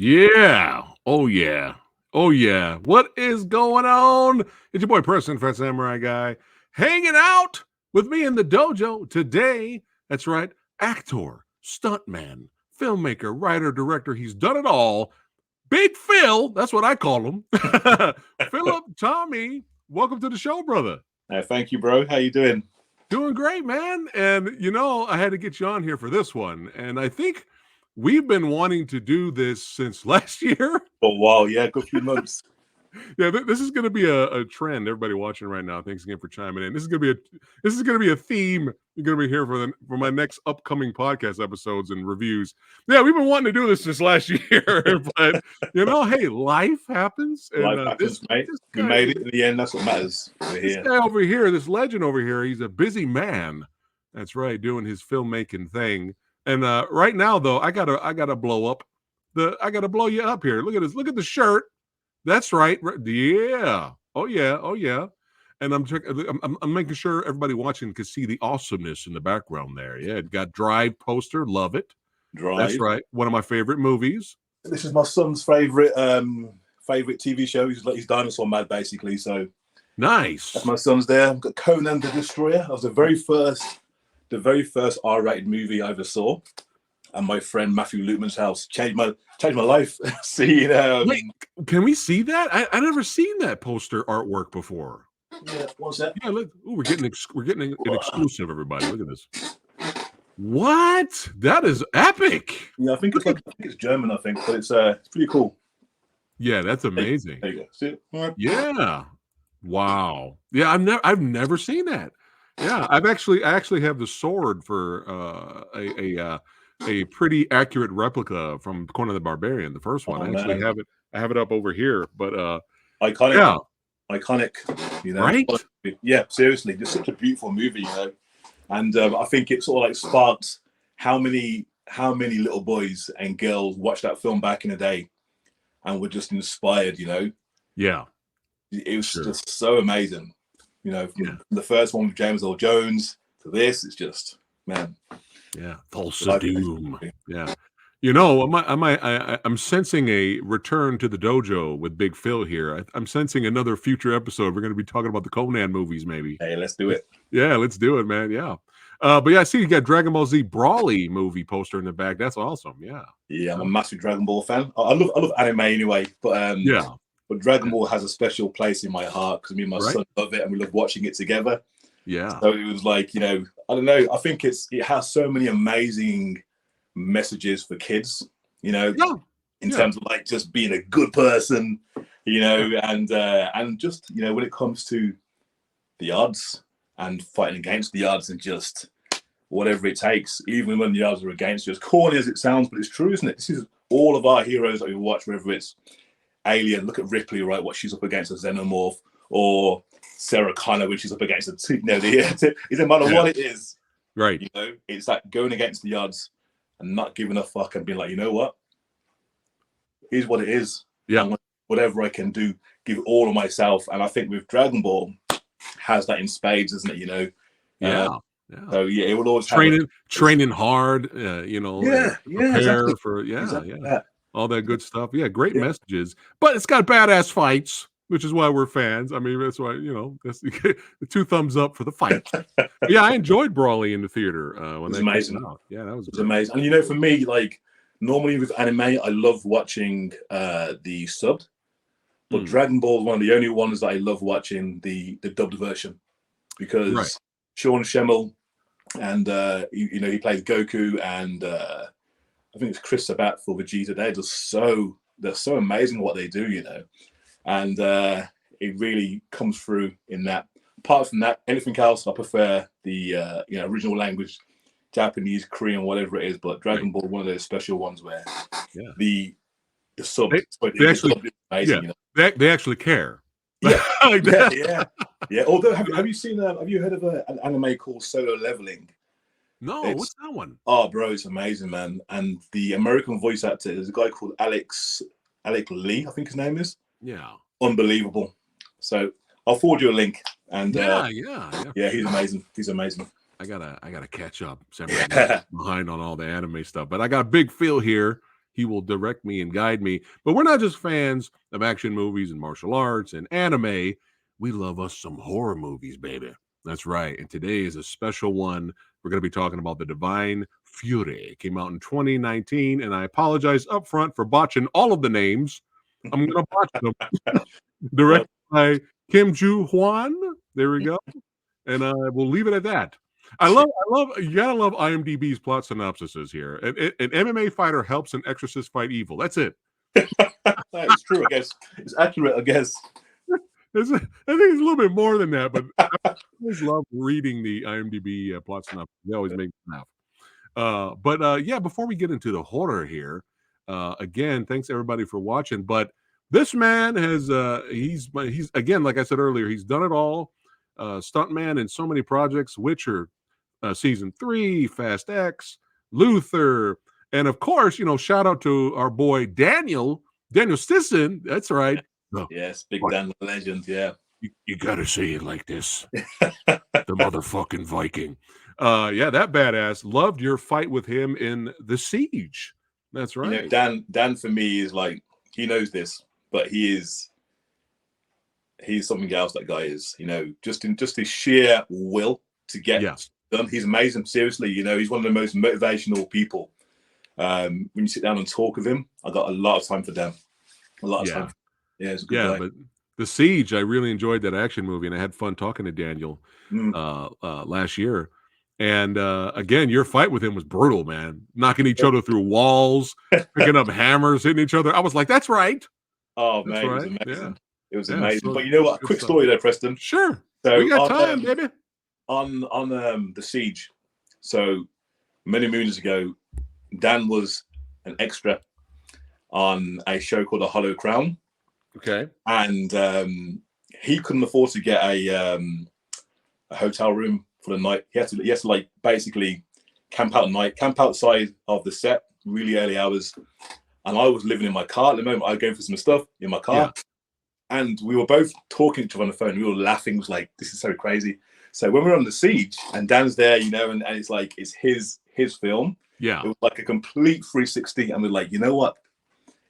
Yeah. Oh, yeah. Oh, yeah. What is going on? It's your boy, Preston, Fat Samurai Guy, hanging out with me in the dojo today. That's right. Actor, stuntman, filmmaker, writer, director. He's done it all. Big Phil. That's what I call him. PHILLIP Tommy. Welcome to the show, brother. Thank you, bro. How you doing? Doing great, man. And, I had to get you on here for this one. And I think we've been wanting to do this since last year. For a while, yeah, good few months. Yeah, this is going to be a trend. Everybody watching right now, thanks again for chiming in. This is going to be a theme. You're going to be here for my next upcoming podcast episodes and reviews. Yeah, we've been wanting to do this since last year, but hey, life happens. And, life happens, mate. We made it in the end. That's what matters. We're here. This guy over here, this legend over here, he's a busy man. That's right, doing his filmmaking thing. And right now, though, I gotta blow up I gotta blow you up here. Look at this. Look at the shirt. That's right. Yeah. Oh yeah. Oh yeah. And I'm making sure everybody watching can see the awesomeness in the background there. Yeah, it got Drive poster. Love it. Drive. That's right. One of my favorite movies. This is my son's favorite TV show. He's dinosaur mad, basically. So nice. That's my son's there. I've got Conan the Destroyer. That was the very first R-rated movie I ever saw. And my friend Matthew Luteman's house changed my life. Seeing Wait, can we see that? I never seen that poster artwork before. Yeah, what's that? Yeah, look. Ooh, we're getting an exclusive, everybody. Look at this. What? That is epic. Yeah, I think it's German. I think, but it's pretty cool. Yeah, that's amazing. There you go. See it? Right. Yeah. Wow. Yeah, I've never seen that. Yeah, I actually have the sword for a pretty accurate replica from Conan the Barbarian, the first one. I actually have it. I have it up over here, but iconic. Yeah. Iconic, right? Yeah, seriously, just such a beautiful movie, And I think it sort of like sparked how many little boys and girls watched that film back in the day and were just inspired, Yeah. It was just so amazing. From the first one with James Earl Jones to this, it's just, man. Yeah, Tulsa Doom. Yeah. I'm sensing a return to the dojo with Big Phil here. I'm sensing another future episode. We're going to be talking about the Conan movies, maybe. Hey, let's do it. Yeah, let's do it, man. Yeah. But yeah, I see you got Dragon Ball Z Brawly movie poster in the back. That's awesome. Yeah. Yeah, I'm a massive Dragon Ball fan. I love anime anyway, but But Dragon Ball has a special place in my heart because me and my son love it and we love watching it together. Yeah. So it was like, I don't know. I think it has so many amazing messages for kids, in terms of like just being a good person, and just, when it comes to the odds and fighting against the odds and just whatever it takes, even when the odds are against you, as corny as it sounds, but it's true, isn't it? This is all of our heroes that we watch, whether it's Alien, look at Ripley, right? What she's up against a xenomorph, or Sarah Connor when she's up against it doesn't matter what it is, right? It's like going against the odds and not giving a fuck and being like, you know what? Here's what it is. Yeah. And whatever I can do, give all of myself. And I think with Dragon Ball has that in spades, isn't it? Yeah. So yeah, it will always training hard. Prepare exactly. for exactly all that good stuff. Yeah, great messages. But it's got badass fights, which is why we're fans. I mean, that's why that's the 2 thumbs up for the fight. Yeah, I enjoyed Brawly in the theater when that amazing. Came out. Yeah, that was amazing. And for me, like normally with anime, I love watching the subbed, but Dragon Ball is one of the only ones that I love watching the dubbed version because Sean Schemmel and he plays Goku and I think it's Chris Sabat for Vegeta. They're so amazing what they do, and it really comes through in that. Apart from that, anything else, I prefer the original language, Japanese, Korean, whatever it is. But Dragon Ball, one of those special ones where the sub they actually amazing. They actually care. Yeah, like that. yeah. Although, have you seen? Have you heard of an anime called Solo Leveling? No, what's that one? Oh, bro, it's amazing, man. And the American voice actor is a guy called Alec Lee, I think his name is. Yeah. Unbelievable. So I'll forward you a link. And yeah, he's amazing. He's amazing. I gotta catch up. Behind on all the anime stuff, but I got Big Phil here. He will direct me and guide me. But we're not just fans of action movies and martial arts and anime. We love us some horror movies, baby. That's right. And today is a special one. We're going to be talking about The Divine Fury. It came out in 2019, and I apologize up front for botching all of the names. I'm going to botch them. Well, Directed by Kim Ju Hwan. There we go. And we'll leave it at that. I love, you gotta love IMDb's plot synopsises here. An MMA fighter helps an exorcist fight evil. That's it. it's true, I guess. It's accurate, I guess. I think it's a little bit more than that, but I always love reading the IMDb plot synopsis. They always make me laugh. But yeah, before we get into the horror here, again, thanks everybody for watching. But this man has he's again, like I said earlier, he's done it all. Stuntman in so many projects, Witcher, season 3, Fast X, Luther, and of course, shout out to our boy Daniel Stisson. That's right. Yes, Big Dan the legend. Yeah, you gotta say it like this. The motherfucking Viking. Yeah, that badass. Loved your fight with him in The Siege. That's right. Dan for me is like, he knows this, but he's something else. That guy is, just his sheer will to get done. He's amazing. Seriously, he's one of the most motivational people. When you sit down and talk with him, I got a lot of time for Dan. A lot of time. Yeah, it's a good guy. But The Siege, I really enjoyed that action movie, and I had fun talking to Daniel last year. And again, your fight with him was brutal, man. Knocking each other through walls, picking up hammers, hitting each other. I was like, that's right. Oh, that's man, right. it was amazing. Yeah. It was amazing. So, but you know what? Quick story there, Preston. Sure. So we got time, baby. On The Siege. So many moons ago, Dan was an extra on a show called The Hollow Crown. Okay. And he couldn't afford to get a hotel room for the night. He had to like basically camp outside of the set, really early hours. And I was living in my car at the moment. I was going for some stuff in my car. Yeah. And we were both talking to each other on the phone. We were laughing. It was like, this is so crazy. So when we're on The Siege and Dan's there, and it's like, it's his film. Yeah. It was like a complete 360. And we're like, you know what?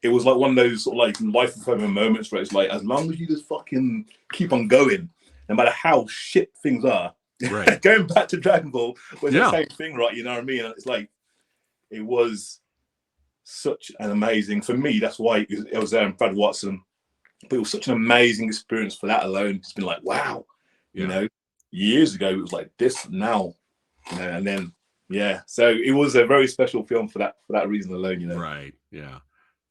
It was like one of those sort of like life affirming moments where it's like, as long as you just fucking keep on going, no matter how shit things are, right. Going back to Dragon Ball was the same thing, right? You know what I mean? And it's like, it was such an amazing, for me, that's why it was there in Brad Watson. But it was such an amazing experience for that alone. It's been like, wow, years ago, it was like this now, and then, so it was a very special film for that reason alone, Right, yeah.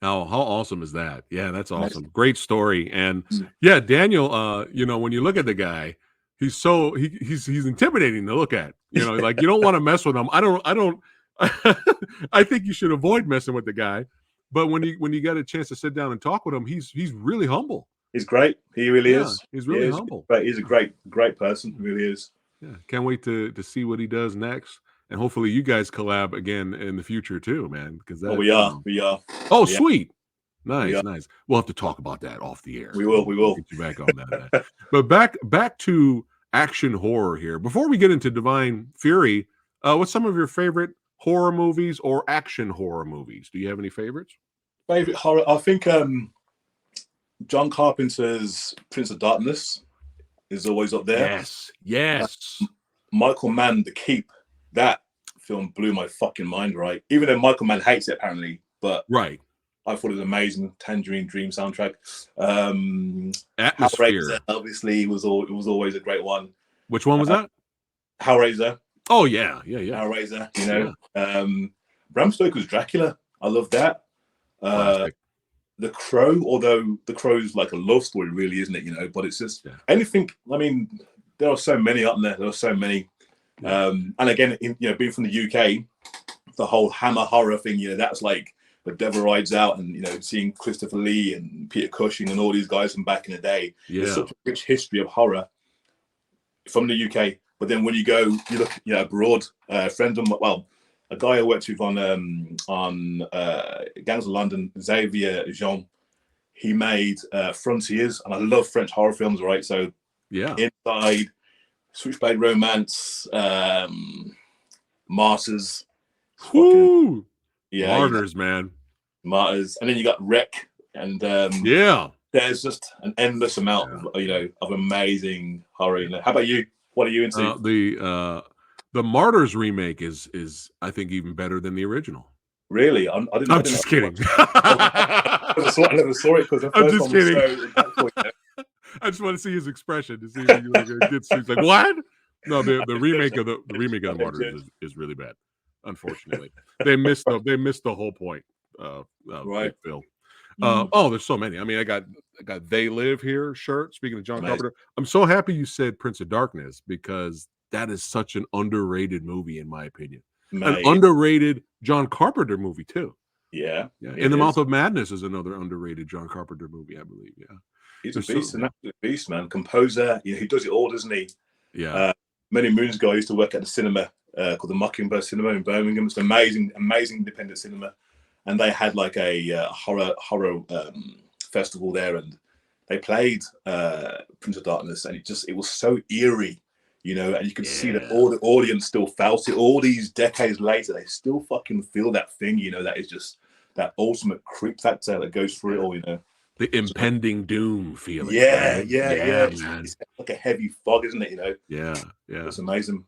How awesome is that? Yeah, that's awesome. Great story. And Daniel, when you look at the guy, he's intimidating to look at. Like you don't want to mess with him. I don't I think you should avoid messing with the guy. But when you get a chance to sit down and talk with him, he's really humble. He's great. He really is. He's really humble. But he's a great person. He really is. Yeah. Can't wait to see what he does next. And hopefully you guys collab again in the future too, man. Because we are. Oh, sweet. Nice. We'll have to talk about that off the air. We will. We'll get you back on that. But back to action horror here. Before we get into Divine Fury, what's some of your favorite horror movies or action horror movies? Do you have any favorites? Favorite horror? I think John Carpenter's Prince of Darkness is always up there. Yes. Michael Mann, The Keep. That film blew my fucking mind, right? Even though Michael Mann hates it apparently, but right. I thought it was amazing. Tangerine Dream soundtrack. Atmosphere, Hellraiser, obviously, was always a great one. Which one was that? Hellraiser. Oh yeah. Hellraiser. Bram Stoker's Dracula. I love that. The Crow, although The Crow's like a love story, really, isn't it? But it's just anything. I mean, there are so many up there. There are so many. And again, being from the UK, the whole Hammer horror thing, that's like The Devil Rides Out, and seeing Christopher Lee and Peter Cushing and all these guys from back in the day. There's such a rich history of horror from the UK. But then when you look abroad, friends of a guy I worked with on Gangs of London, Xavier Jean, he made Frontiers, and I love French horror films, right? So Inside, Switchblade Romance, Martyrs. Woo! Martyrs, man. Martyrs, and then you got Wreck, and Yeah. there's just an endless amount of of amazing horror. You know, how about you? What are you into? The Martyrs remake is I think even better than the original. Really, I didn't. I I'm didn't just kidding. I never saw it because the I'm first just one was kidding. so impactful. You know? I just want to see his expression to see if he like gets. He's like, what? No, the remake of the Martyrs is really bad. Unfortunately, they missed the whole point. Right. Big Phil. Oh, there's so many. I mean, I got They Live Here shirt. Speaking of John Carpenter, I'm so happy you said Prince of Darkness because that is such an underrated movie in my opinion. An underrated John Carpenter movie too. Yeah. In the Mouth of Madness is another underrated John Carpenter movie, I believe. Yeah. He's a beast, an absolute beast, man. Composer, he does it all, doesn't he? Yeah. Many moons ago, I used to work at the cinema called the Mockingbird Cinema in Birmingham. It's an amazing independent cinema, and they had like a horror festival there, and they played Prince of Darkness, and it was so eerie, and you could see that all the audience still felt it. All these decades later, they still fucking feel that thing, that is just that ultimate creep factor that goes through it all, The impending doom feeling. Yeah, right? yeah. Man. It's like a heavy fog, isn't it? Yeah. It's amazing.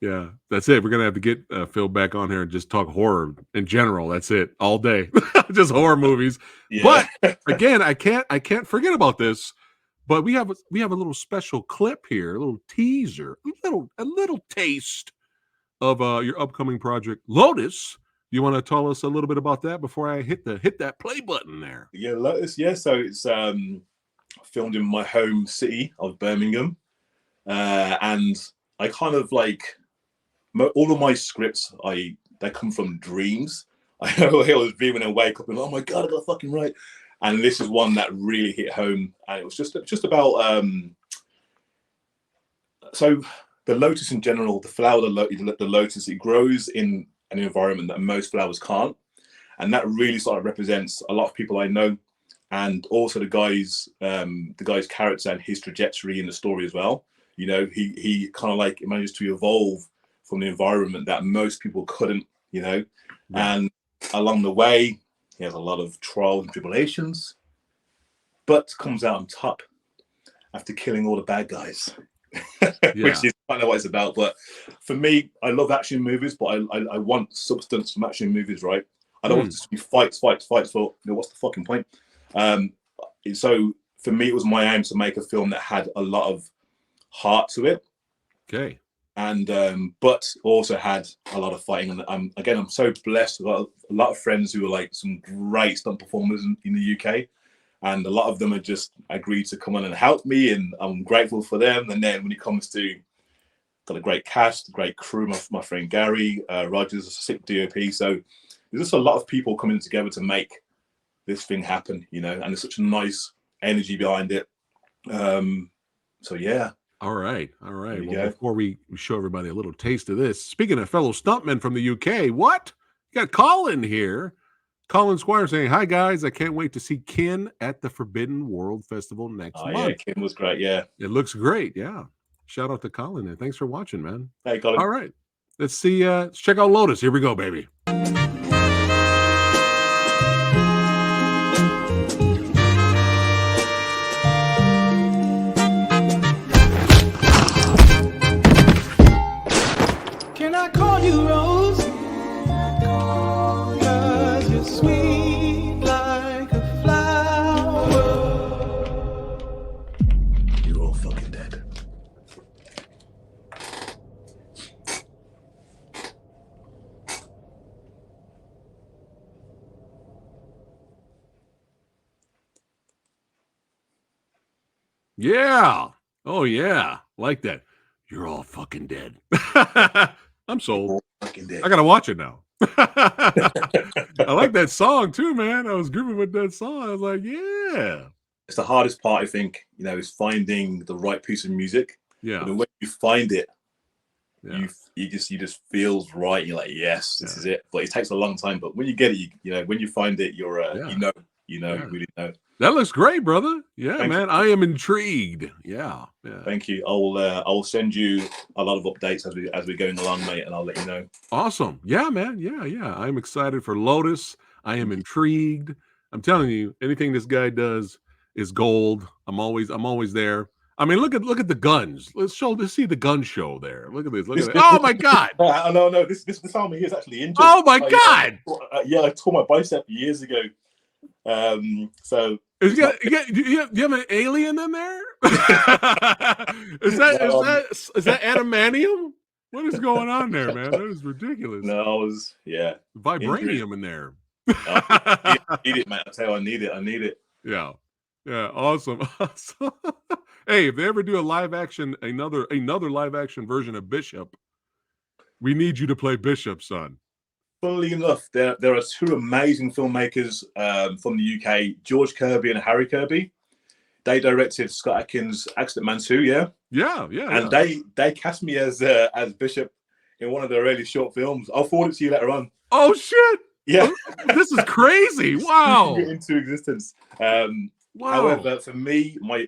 Yeah, that's it. We're gonna have to get Phil back on here and just talk horror in general. That's it, all day, just horror movies. Yeah. But again, I can't forget about this. But we have a little special clip here, a little teaser, a little taste of your upcoming project, Lotus. You want to tell us a little bit about that before I hit that play button there? Yeah, Lotus. Yeah, so it's filmed in my home city of Birmingham, and I kind of like all of my scripts. They come from dreams. I was dreaming and wake up and oh my god, I got fucking right. And this is one that really hit home, and it was just about so the lotus in general, the flower, the lotus, it grows in an environment that most flowers can't, and that really sort of represents a lot of people I know, and also the guy's character and his trajectory in the story as well. He kind of like managed to evolve from the environment that most people couldn't, and along the way he has a lot of trials and tribulations, but comes out on top after killing all the bad guys. Which is kind of what it's about. But for me, I love action movies, but I want substance from action movies, right? I don't want it to be fights for what's the fucking point? So for me, it was my aim to make a film that had a lot of heart to it. Okay. And but also had a lot of fighting. And I'm so blessed. I've got a lot of friends who are like some great stunt performers in the UK. And a lot of them have just agreed to come on and help me, and I'm grateful for them. And then when it comes to, got a great cast, great crew, my friend Gary Rogers, a sick DOP. So there's just a lot of people coming together to make this thing happen, and there's such a nice energy behind it. So yeah. All right. Well, before we show everybody a little taste of this, speaking of fellow stuntmen from the UK, what? You got Colin here. Colin Squire saying, hi, guys. I can't wait to see Kin at the Forbidden World Festival next month. Yeah, Kin was great, yeah. It looks great, yeah. Shout out to Colin, and thanks for watching, man. Hey, Colin. All right. Let's see. Let's check out Lotus. Here we go, baby. Can I call you Rose? Cause you're sweet like a flower. You're all fucking dead. Yeah. Oh, yeah. Like that. You're all fucking dead. I'm sold. Fucking dead. I gotta watch it now. I like that song too, man. I was grooving with that song. I was like, yeah. It's the hardest part, I think, is finding the right piece of music. Yeah. But when you find it, you just feels right. You're like, yes, this is it. But it takes a long time. But when you get it, when you find it, you're you really know. That looks great, brother. Yeah, Thank man. you. I am intrigued. Yeah. Thank you. I will send you a lot of updates as we're going along, mate, and I'll let you know. Awesome. Yeah, man. Yeah. I'm excited for Lotus. I am intrigued. I'm telling you, anything this guy does is gold. I'm always there. I mean, look at the guns. Let's see the gun show there. Look at this. Look at it. Oh my God. No, this army here is actually injured. Oh my God. Yeah, I tore my bicep years ago. So do you have an alien in there? is that adamantium? What is going on there, man? That is ridiculous. No, I was vibranium in there. I need it, man. I tell you, I need it. Yeah, awesome. Hey, if they ever do a live action, another live action version of Bishop, we need you to play Bishop, son. Funnily enough, there are two amazing filmmakers from the UK, George Kirby and Harry Kirby. They directed Scott Adkins' Accident Man 2, yeah? Yeah. And they cast me as Bishop in one of their early short films. I'll forward it to you later on. Oh, shit. Yeah. This is crazy. Wow. Into existence. Wow. However, for me, my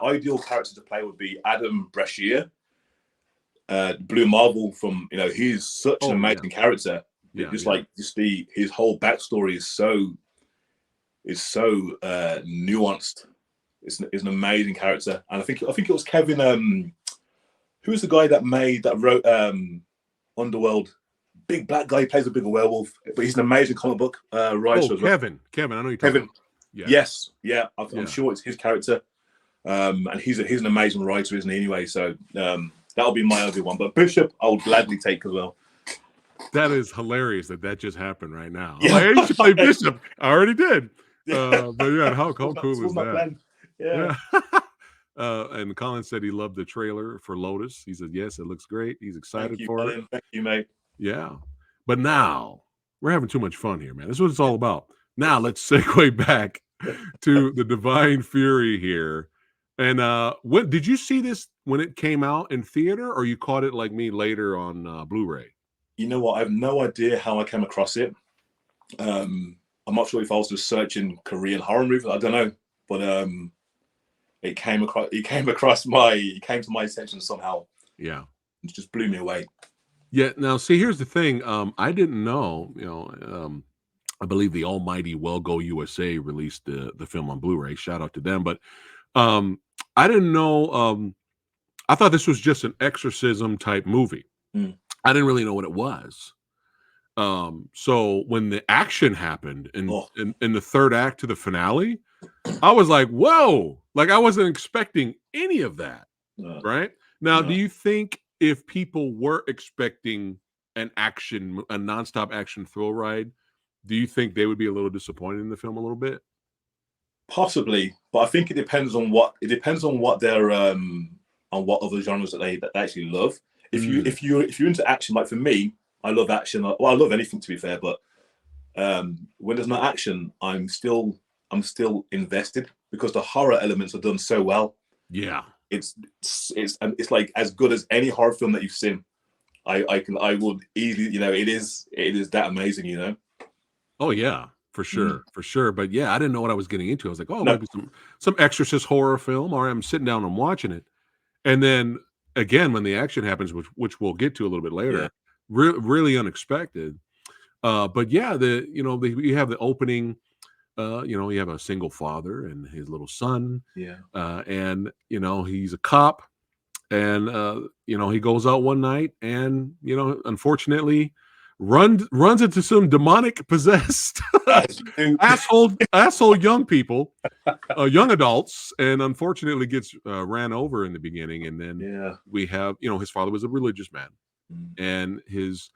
ideal character to play would be Adam Brashear, Blue Marvel from, he's such an amazing character. Yeah, his whole backstory is so nuanced. It's an amazing character, and I think it was Kevin. Who's the guy that wrote Underworld? Big black guy, he plays a bigger werewolf, but he's an amazing comic book writer. Kevin. I know you. Kevin. Yeah. Yes. Yeah. I'm sure it's his character, and he's an amazing writer, isn't he? Anyway, so that'll be my other one. But Bishop, I would gladly take as well. That is hilarious that just happened right now. Yeah. Like, hey, you should play Bishop. I already did. But yeah, how cool is that? Yeah. And Colin said he loved the trailer for Lotus. He said, yes, it looks great. He's excited for it. Thank you, mate. Yeah. But now we're having too much fun here, man. This is what it's all about. Now let's segue back to the Divine Fury here. And what did you see this when it came out in theater, or you caught it like me later on Blu-ray? You know what? I have no idea how I came across it. I'm not sure if I was just searching Korean horror movies. I don't know, but it came to my attention somehow. Yeah, it just blew me away. Yeah. Now, see, here's the thing. I didn't know. I believe the almighty Well Go USA released the film on Blu-ray. Shout out to them. But I didn't know. I thought this was just an exorcism type movie. I didn't really know what it was. So when the action happened in the third act to the finale, I was like, whoa, like I wasn't expecting any of that. Right now, do you think if people were expecting a nonstop action thrill ride, do you think they would be a little disappointed in the film a little bit? Possibly, but I think it depends on what their on what other genres that they actually love. If you're into action, like for me, I love action. Well, I love anything, to be fair, but when there's no action, I'm still invested because the horror elements are done so well. Yeah, it's like as good as any horror film that you've seen. I would easily, it is that amazing, Oh yeah, for sure. But yeah, I didn't know what I was getting into. I was like, oh, maybe some Exorcist horror film, or I'm sitting down and watching it, and then again when the action happens, which we'll get to a little bit later, really unexpected. But yeah, you have the opening. You have a single father and his little son. Yeah. And he's a cop, and he goes out one night and unfortunately runs into some demonic possessed asshole young people, young adults, and unfortunately gets ran over in the beginning. And then we have his father was a religious man, and his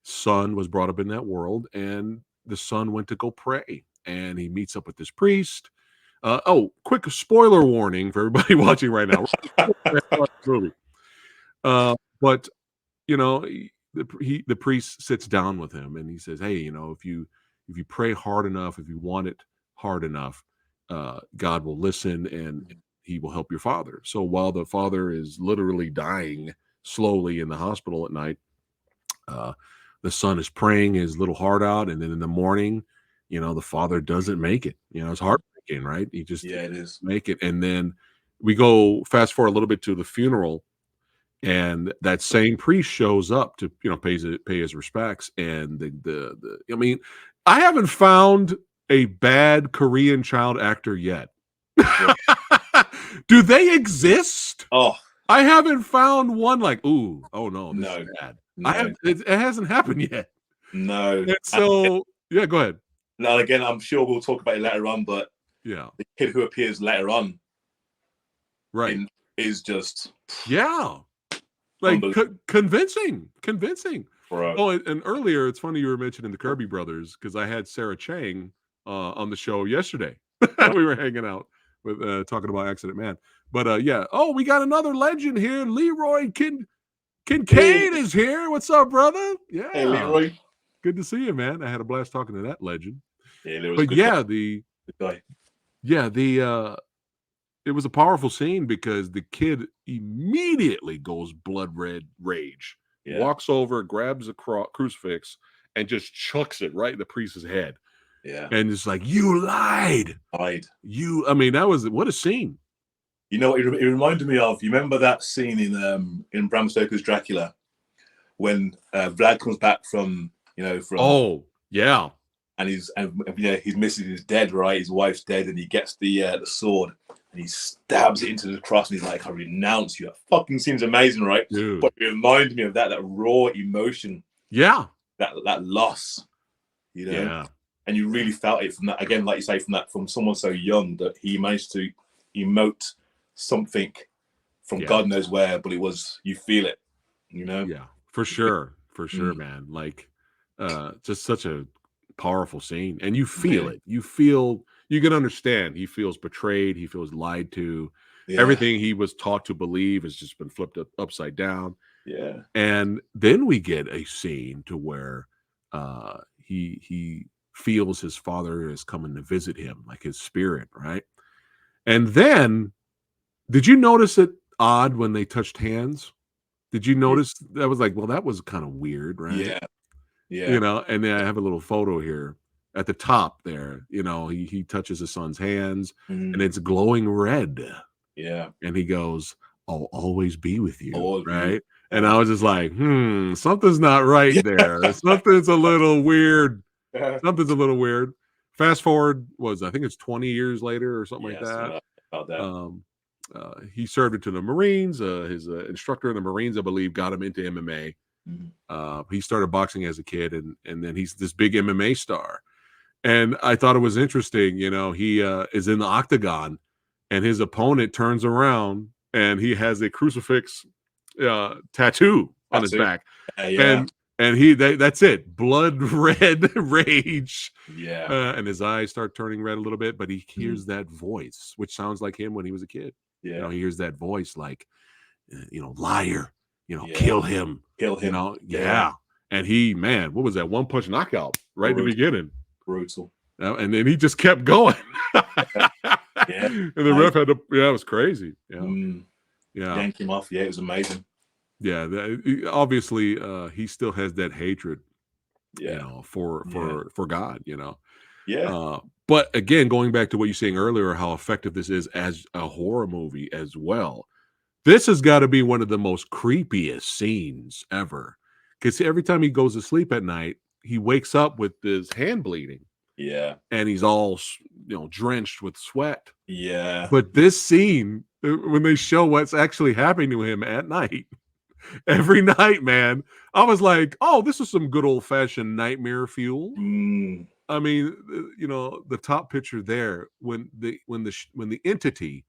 son was brought up in that world, and the son went to go pray, and he meets up with this priest. Quick spoiler warning for everybody watching right now. But the priest sits down with him and he says, hey, if you pray hard enough, if you want it hard enough, God will listen and he will help your father. So while the father is literally dying slowly in the hospital at night, the son is praying his little heart out, and then in the morning, the father doesn't make it. It's heartbreaking, right? He just it is make it. And then we go fast forward a little bit to the funeral, and that same priest shows up to pay his respects. And I haven't found a bad Korean child actor yet. Do they exist? Oh I haven't found one like, ooh, oh no, this no, is bad. no, It hasn't happened yet. no. And so, yeah, go ahead. Now again, I'm sure we'll talk about it later on, but Yeah, the kid who appears later on right. is just Yeah, like convincing. bro. Oh, and earlier, it's funny you were mentioning the Kirby brothers because I had Sarah Chang on the show yesterday. We were hanging out with talking about Accident Man. But yeah, oh, we got another legend here. Leroy Kincaid is here. What's up, brother? Yeah, Hey, Leroy. good to see you, man. I had a blast talking to that legend. Yeah, Leroy's But good yeah, guy. it was a powerful scene because the kid immediately goes blood red rage. Yeah. Walks over, grabs a crucifix, and just chucks it right in the priest's head. Yeah. And it's like, you lied. Lied. I mean, what a scene. You know what it reminded me of? You remember that scene in Bram Stoker's Dracula when Vlad comes back from Oh, yeah. and his missus is dead, right? His wife's dead, and he gets the sword and he stabs it into the cross, and he's like, "I renounce you." That fucking seems amazing, right? Dude. But it reminded me of that raw emotion, Yeah. that loss, Yeah. And you really felt it from that, again, like you say, from someone so young that he managed to emote something from God knows where, but you feel it, Yeah, for sure, man. Like, just such a powerful scene, and you feel it. You can understand. He feels betrayed. He feels lied to. Yeah. Everything he was taught to believe has just been flipped upside down. Yeah. And then we get a scene to where he feels his father is coming to visit him, like his spirit, right? And then, did you notice it odd when they touched hands? Did you notice that was like, well, that was kind of weird, right? Yeah. Yeah. And then I have a little photo here at the top there. He touches his son's hands and it's glowing red. Yeah. And he goes, "I'll always be with you." Always be right? with And I was just like, something's not right there. Something's a little weird. Something's a little weird. Fast forward I think it's 20 years later or something like that. About that. He served into the Marines. His instructor in the Marines, I believe, got him into MMA. He started boxing as a kid, and then he's this big MMA star. And I thought it was interesting. He is in the octagon, and his opponent turns around, and he has a crucifix tattoo on his back. And that's it, blood red rage. Yeah. And his eyes start turning red a little bit, but he hears that voice, which sounds like him when he was a kid. Yeah. He hears that voice like, liar, kill him. Kill him. Yeah. And what was that? One punch knockout right in the beginning. Brutal. And then he just kept going. Yeah. And the ref had to, it was crazy. Yeah. Yeah. Yank him off. Yeah, it was amazing. Yeah. Obviously, he still has that hatred, for God, Yeah. But again, going back to what you were saying earlier, how effective this is as a horror movie as well. This has got to be one of the most creepiest scenes ever. Because every time he goes to sleep at night, he wakes up with his hand bleeding. Yeah. And he's all, drenched with sweat. Yeah. But this scene, when they show what's actually happening to him at night, every night, man, I was like, oh, this is some good old-fashioned nightmare fuel. I mean, the top picture there, when the entity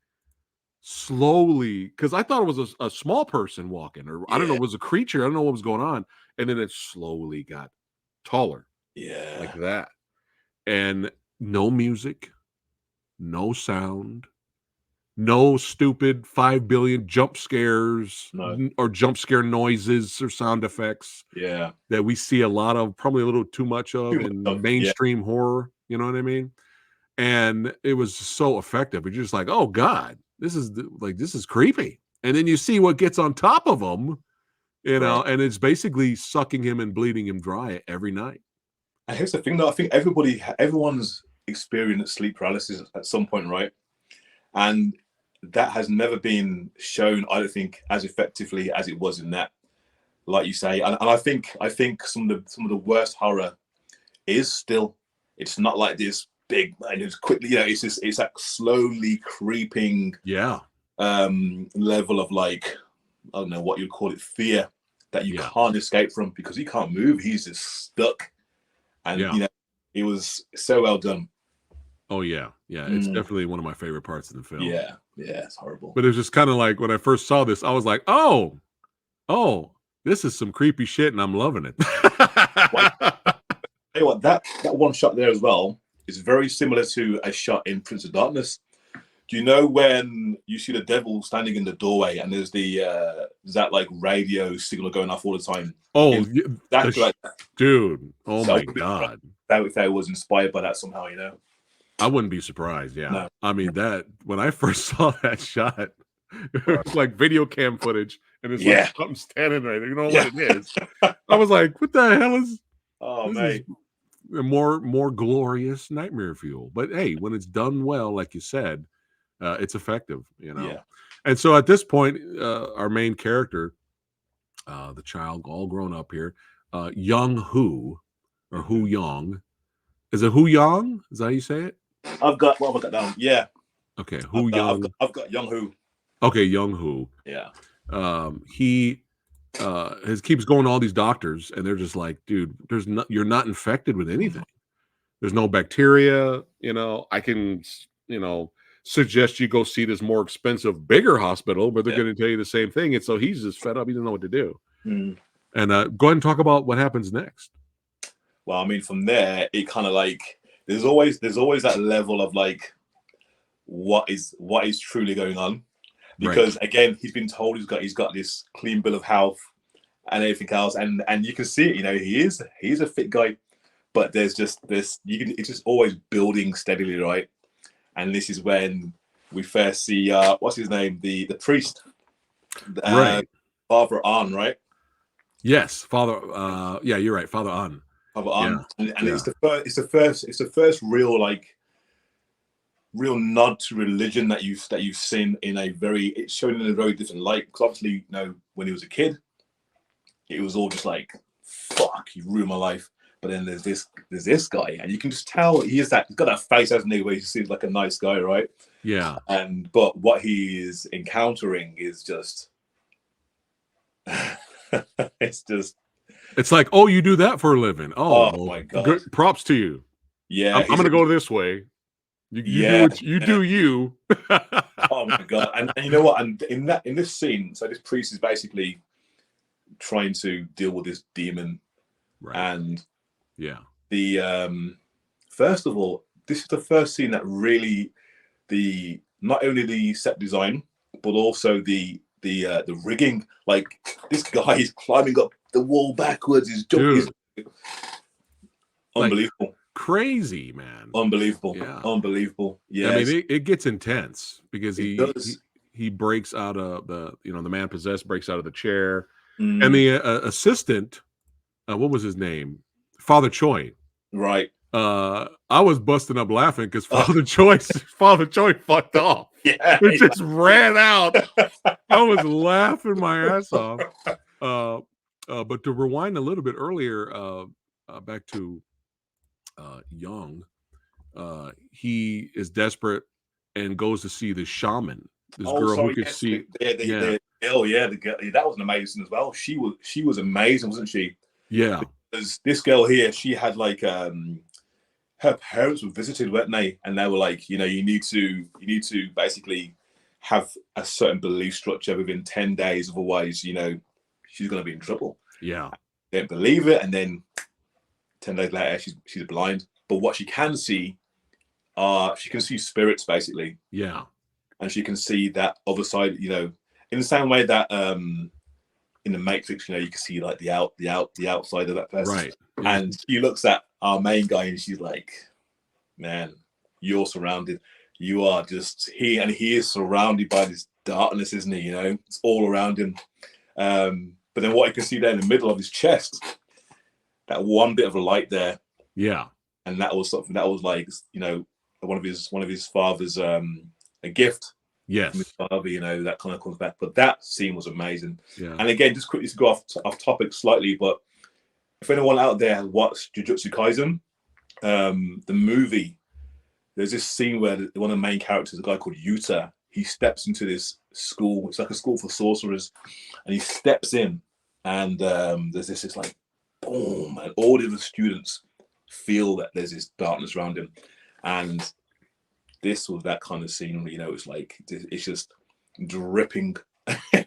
slowly, because I thought it was a small person walking, or I don't know, it was a creature. I don't know what was going on. And then it slowly got taller. Yeah. Like that. And no music, no sound, no stupid 5 billion jump scares or jump scare noises or sound effects. Yeah. That we see a lot of, probably a little too much of in mainstream horror. You know what I mean? And it was so effective. You're just like, oh God, this is creepy. And then you see what gets on top of him, and it's basically sucking him and bleeding him dry every night. And here's the thing, though. I think everyone's experienced sleep paralysis at some point, right? And that has never been shown, I don't think, as effectively as it was in that, like you say. And I think some of the worst horror is still it's not like this big and it's quickly, it's that slowly creeping level of like, I don't know what you'd call it, fear that you can't escape from because he can't move. He's just stuck. And it was so well done. Oh yeah. It's definitely one of my favorite parts of the film. Yeah, it's horrible. But it was just kind of like when I first saw this, I was like, oh, this is some creepy shit, and I'm loving it. Tell you what, that one shot there as well is very similar to a shot in Prince of Darkness. Do you know when you see the devil standing in the doorway and there's that like radio signal going off all the time? Oh, that's like that. Dude! Oh my god! If that was inspired by that somehow, I wouldn't be surprised. Yeah, no. I mean that when I first saw that shot, it was like video cam footage, and it's like something standing right there. You know what it is? I was like, what the hell is? Oh man. More glorious nightmare fuel. But hey, when it's done well, like you said, it's effective, And so at this point, our main character, the child, all grown up here, Young Hu, or Hu Yong. Is it Hu Yong? Is that how you say it? What have I got down? Yeah. Okay, Hu Yong. I've got Young Hu. Okay, Young Hu. Yeah. He keeps going to all these doctors, and they're just like, dude, you're not infected with anything. There's no bacteria. I can, suggest you go see this more expensive, bigger hospital, but they're going to tell you the same thing. And so he's just fed up. He doesn't know what to do. And go ahead and talk about what happens next. Well, I mean, from there, it kind of like there's always that level of like what is truly going on, because again, he's been told he's got this clean bill of health and everything else, and you can see it. He's a fit guy, but there's just this. It's just always building steadily, right? And this is when we first see what's his name, the priest, Father An, right? Yes, Father. Yeah, you're right, Father An. Father An, and it's the first real nod to religion that you've seen it's shown in a very different light. Because obviously, when he was a kid, it was all just like, fuck, you ruined my life. But then there's this guy, and you can just tell he's got that face, hasn't he, where he seems like a nice guy, right? Yeah. But what he is encountering is just it's like, oh, you do that for a living. Oh my god. Good, props to you. Yeah. I'm gonna go this way. You do you. Oh my god. And you know what? And in this scene, so this priest is basically trying to deal with this demon. Right. And the first of all, this is the first scene that really not only the set design, but also the rigging. Like, this guy is climbing up the wall backwards. He's jumping. Unbelievable. Like, crazy, man. Unbelievable. Yeah. Unbelievable. Yeah. I mean, it gets intense because he breaks out of the man possessed breaks out of the chair, and the assistant. What was his name? Father Choi. Right. I was busting up laughing because Father Choi fucked off. Yeah. It just ran out. I was laughing my ass off. But to rewind a little bit earlier, back to Young, he is desperate and goes to see the shaman. This girl who could see. The girl. That was amazing as well. She was amazing, wasn't she? Yeah. Because this girl here, she had like her parents were visited, weren't they? And they were like, you need to basically have a certain belief structure within 10 days, otherwise, she's gonna be in trouble. Yeah. They didn't believe it, and then 10 days later, she's blind. But what she can see, she can see spirits basically. Yeah. And she can see that other side, in the same way that in the Matrix, you can see like the outside of that person. Right. And she looks at our main guy and she's like, man, you're surrounded. You are just he is surrounded by this darkness, isn't he? It's all around him. But then what you can see there in the middle of his chest, that one bit of a light there. Yeah. And that was something that was like, one of his father's a gift. Yes. Father, that kind of comes back. But that scene was amazing. Yeah. And again, just quickly to go off topic slightly, but if anyone out there has watched Jujutsu Kaisen, the movie, there's this scene where one of the main characters, a guy called Yuta, he steps into this school. It's like a school for sorcerers, and he steps in, and there's this like boom, and all of the students feel that there's this darkness around him, and this was that kind of scene. You know, it's like it's just dripping,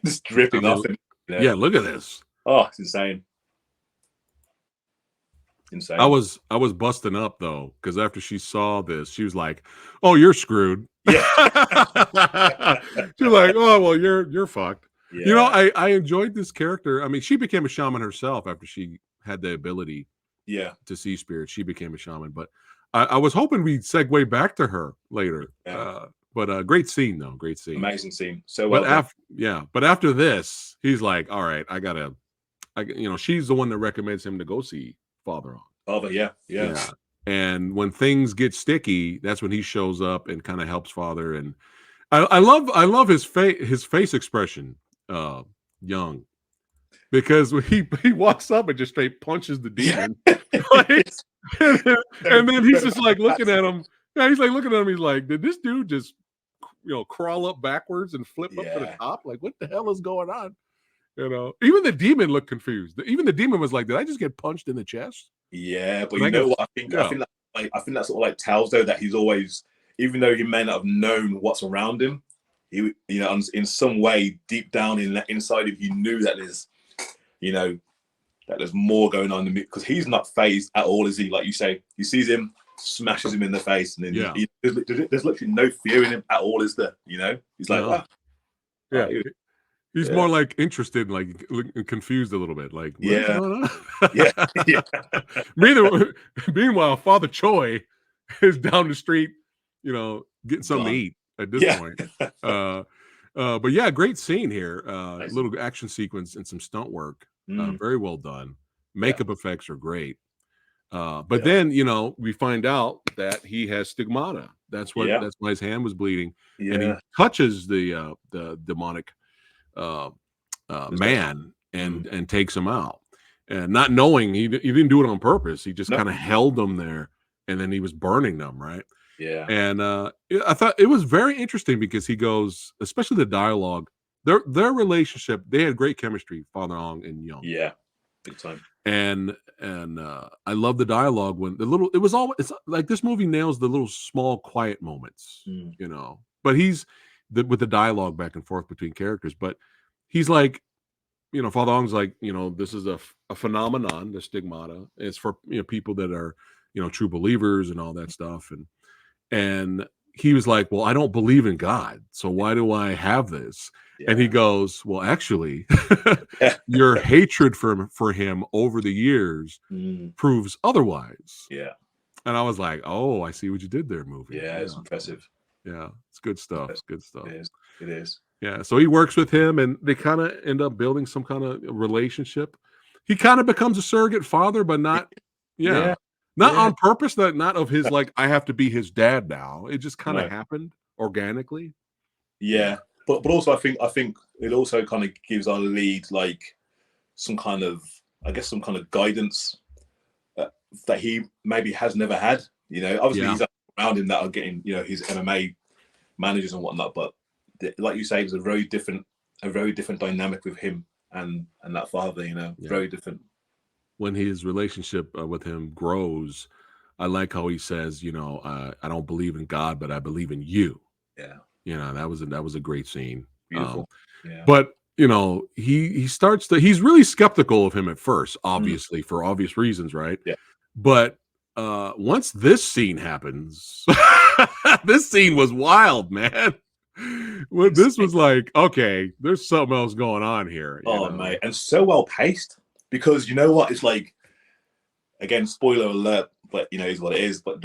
just dripping off him. You know? Yeah, look at this. Oh, it's insane. Insane. I was busting up though, because after she saw this, she was like, "Oh, you're screwed." Yeah. She's like, "Oh, well, you're fucked." Yeah. You know, I enjoyed this character. I mean, she became a shaman herself after she had the ability to see spirits. She became a shaman, but I was hoping we'd segue back to her later. Yeah. But great scene though, great scene, amazing scene. So well, but after this, he's like, "All right, she's the one that recommends him to go see Father On." Oh, yeah. And when things get sticky, that's when he shows up and kind of helps Father. And I love his face expression, Young, because when he walks up and just straight punches the demon, and then he's just like looking at him. Yeah, he's like looking at him. He's like, "Did this dude just crawl up backwards and flip up to the top? Like, what the hell is going on?" You know, even the demon looked confused. Even the demon was like, "Did I just get punched in the chest?" Yeah, but you know what? I think that sort of like tells though that he's always, even though he may not have known what's around him, he, in some way deep down inside him, he knew that there's, that there's more going on in the, because he's not phased at all, is he? Like you say, he sees him, smashes him in the face, and then there's literally no fear in him at all, is there? He's like, "Wow." Yeah. He's more like interested, like confused a little bit, like, what's going on? Meanwhile, Father Choi is down the street, getting something to eat at this point. But yeah, great scene here. Nice. Little action sequence and some stunt work. Very well done. Makeup effects are great. But then, we find out that he has stigmata. That's why his hand was bleeding, and he touches the demonic man and takes him out, and not knowing he didn't do it on purpose. He just kind of held them there, and then he was burning them, right? And I thought it was very interesting because he goes, especially the dialogue, their relationship, they had great chemistry, Father Ong and Young. Big time. And I love the dialogue when it's like this movie nails the little small quiet moments, but he's with the dialogue back and forth between characters, but he's like, Father Ong's like, this is a phenomenon, the stigmata. It's for people that are true believers and all that stuff, and he was like, well, I don't believe in God, so why do I have this? And he goes, well, actually, your hatred for him over the years proves otherwise. And I was like, oh, I see what you did there, movie. It's impressive. Yeah, it's good stuff. It's good stuff. It is. Yeah, so he works with him, and they kind of end up building some kind of relationship. He kind of becomes a surrogate father, but not on purpose. Not of his like, I have to be his dad now. It just kind of happened organically. But also I think it also kind of gives our lead like some kind of guidance that he maybe has never had. Obviously he's around him that are getting his MMA managers and whatnot, but like you say, it was a very different dynamic with him and that father. Very different. When his relationship with him grows, I like how he says, I don't believe in God, but I believe in you. That was a great scene. Beautiful. But he starts to, he's really skeptical of him at first, obviously, for obvious reasons, right? But once this scene happens, this scene was wild, man. Well, this was like, okay, there's something else going on here. Mate, and so well paced, because you know what? It's like, again, spoiler alert, but is what it is. But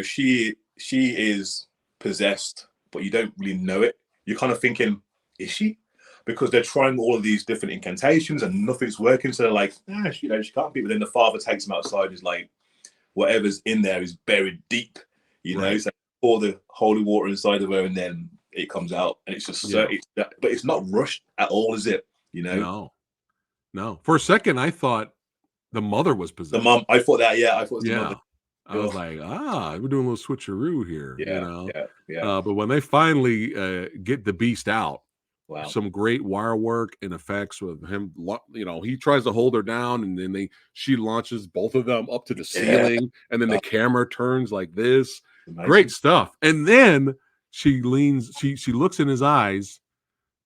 she is possessed, but you don't really know it. You're kind of thinking, is she? Because they're trying all of these different incantations and nothing's working. So they're like, she can't be. But then the father takes him outside. He's like, whatever's in there is buried deep, So pour the holy water inside of her, and then it comes out, and it's just but it's not rushed at all, is it? No. For a second, I thought the mother was possessed. The mom, I thought that. I thought it was the mother. I was like, we're doing a little switcheroo here, you Yeah, know. yeah. But when they finally get the beast out, Wow. some great wire work and effects with him. You know, he tries to hold her down, and then she launches both of them up to the ceiling, and then the camera turns like this. Amazing. Great stuff. And then she looks in his eyes,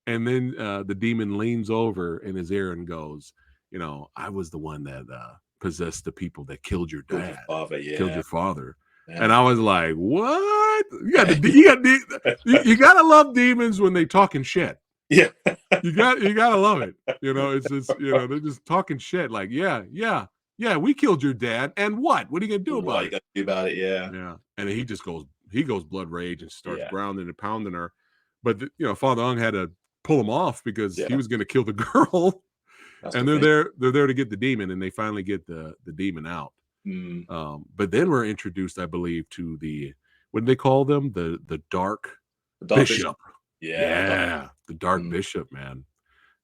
and then the demon leans over in his ear and goes, you know, I was the one that possessed the people that killed your dad, killed your father. Yeah. And I was like, what? You gotta love demons when they talking shit. Yeah. you gotta love it. You know, it's just, you know, they're just talking shit. Like, yeah, we killed your dad. And what are you gonna do about it? Yeah. And he goes blood rage and starts grounding and pounding her. But you know, Father Ung had to pull him off because he was gonna kill the girl. And they're there to get the demon, and they finally get the demon out. But then we're introduced, I believe, to what do they call them? The dark bishop. Yeah, the dark bishop, man.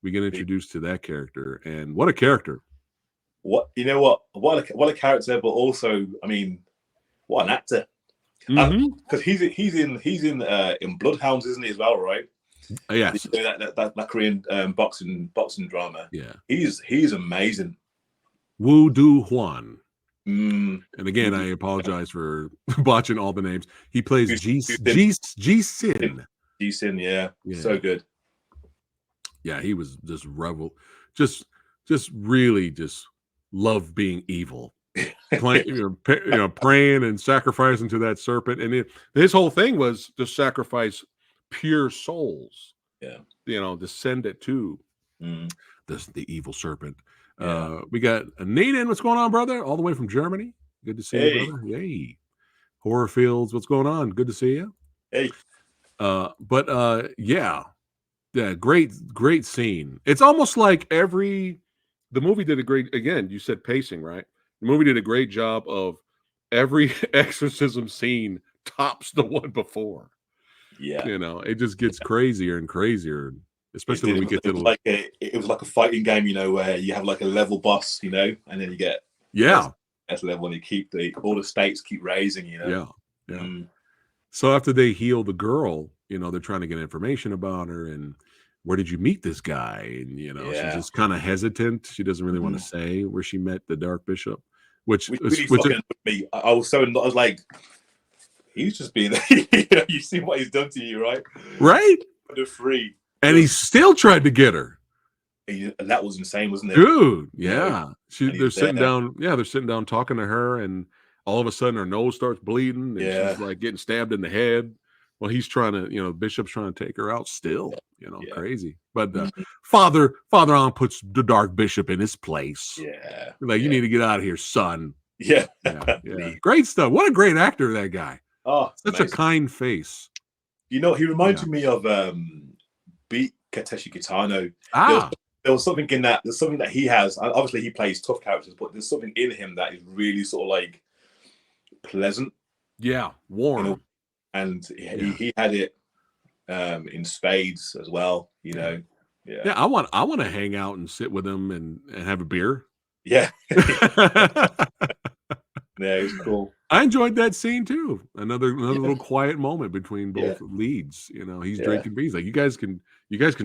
We get introduced to that character, and what a character! What a character, but also, I mean, what an actor! Because he's in Bloodhounds, isn't he, as well, right? Yes, that Korean boxing drama. Yeah, he's amazing. Woo Do Hwan. And again, I apologize for botching all the names. He plays Ji Sin. Ji Sin, yeah, so good. Yeah, he was just really loved being evil, praying and sacrificing to that serpent. And his whole thing was to sacrifice pure souls. Yeah, you know, to send it to the evil serpent. We got Nathan. What's going on, brother? All the way from Germany. Good to see you, brother. Hey, Horror Fields. What's going on? Good to see you. Hey. Great scene. It's almost like the movie did a great, again, you said pacing, right? The movie did a great job of every exorcism scene tops the one before. Yeah. You know, it just gets crazier and crazier, especially when we get to it was like a fighting game, you know, where you have like a level boss, you know, and then you get that's level, and you keep all the stakes keep raising, you know. Yeah. So after they heal the girl, you know, they're trying to get information about her and where did you meet this guy? And, you know, she's just kind of hesitant. She doesn't really want to say where she met the Dark Bishop, which me. I was like, he's just being there. You see what he's done to you, right? Right. The free. And he still tried to get her. And that was insane, wasn't it? Dude, yeah. They're sitting down. Yeah, they're sitting down talking to her, and all of a sudden her nose starts bleeding, and she's like getting stabbed in the head. Well, he's trying to, you know, Bishop's trying to take her out still, you know, crazy. But Father Ong puts the Dark Bishop in his place. Yeah. Like, you need to get out of here, son. Yeah. Great stuff. What a great actor, that guy. Oh, such a kind face. You know, he reminded me of Beat Kateshi Kitano. There was something in that. There's something that he has. Obviously, he plays tough characters, but there's something in him that is really sort of like pleasant. Yeah, warm. You know? And he had it in spades as well. You know. Yeah. I want to hang out and sit with him and have a beer. Yeah. Yeah, it was cool. I enjoyed that scene too. Another little quiet moment between both leads. You know, he's drinking beers. Like, you guys can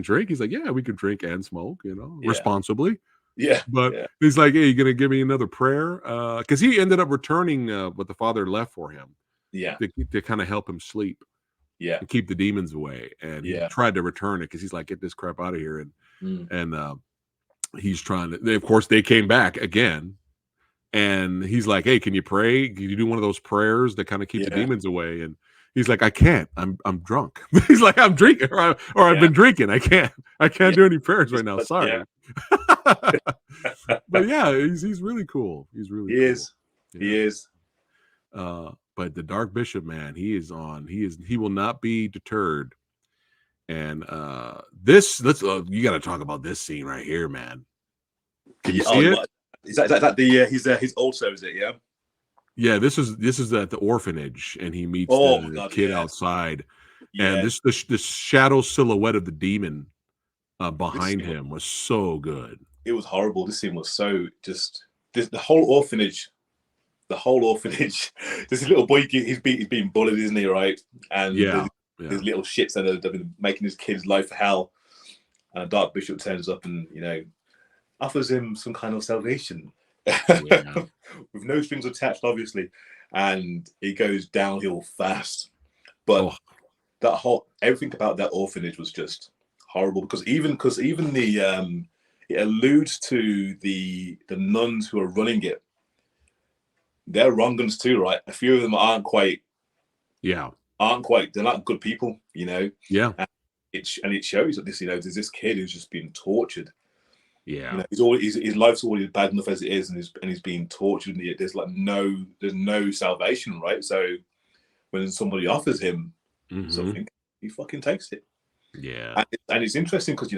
drink. He's like, yeah, we can drink and smoke. You know, responsibly. Yeah. But he's like, hey, you gonna give me another prayer? Because he ended up returning what the father left for him. Yeah. To kind of help him sleep. Yeah. And keep the demons away. And he tried to return it because he's like, get this crap out of here. And he's trying to. Of course, they came back again. And he's like, hey, can you pray? Can you do one of those prayers that kind of keep the demons away? And he's like, I can't. I'm drunk. He's like, I'm drinking, or I've been drinking. I can't do any prayers right now. Sorry. But yeah, he's really cool. He's really cool. He is. But the Dark Bishop, man, he will not be deterred. And you got to talk about this scene right here, man. Can you see it? Is that his also, is it? Yeah. Yeah, this is at the orphanage, and he meets the kid outside, and this shadow silhouette of the demon behind him was so good. It was horrible. This scene was so the whole orphanage the whole orphanage. This little boy, he's being bullied, isn't he? Right, and Yeah. there's little shits that have been making his kid's life hell. And a dark bishop turns up and offers him some kind of salvation, Yeah. with no strings attached, obviously, and it goes downhill fast. But everything about that orphanage was just horrible, because even the it alludes to the nuns who are running it. They're wrong ones too, right? A few of them aren't quite. They're not good people, Yeah. And it shows that there's this kid who's just been tortured. Yeah. His life's already bad enough as it is, and he's being tortured, and there's no salvation, right? So when somebody offers him something, he fucking takes it. Yeah. And it's interesting because,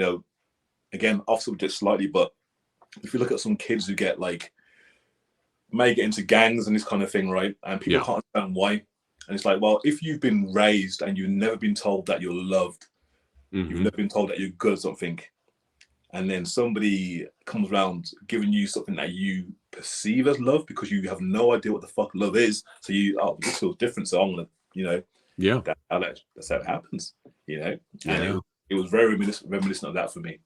again, off subject slightly, but if you look at some kids who may get into gangs and this kind of thing, right? And people can't understand why. And it's like, well, if you've been raised and you've never been told that you're loved, you've never been told that you're good at something, and then somebody comes around giving you something that you perceive as love because you have no idea what the fuck love is. So this feels different, so I'm gonna, that's how it happens, And it was very reminiscent of that for me,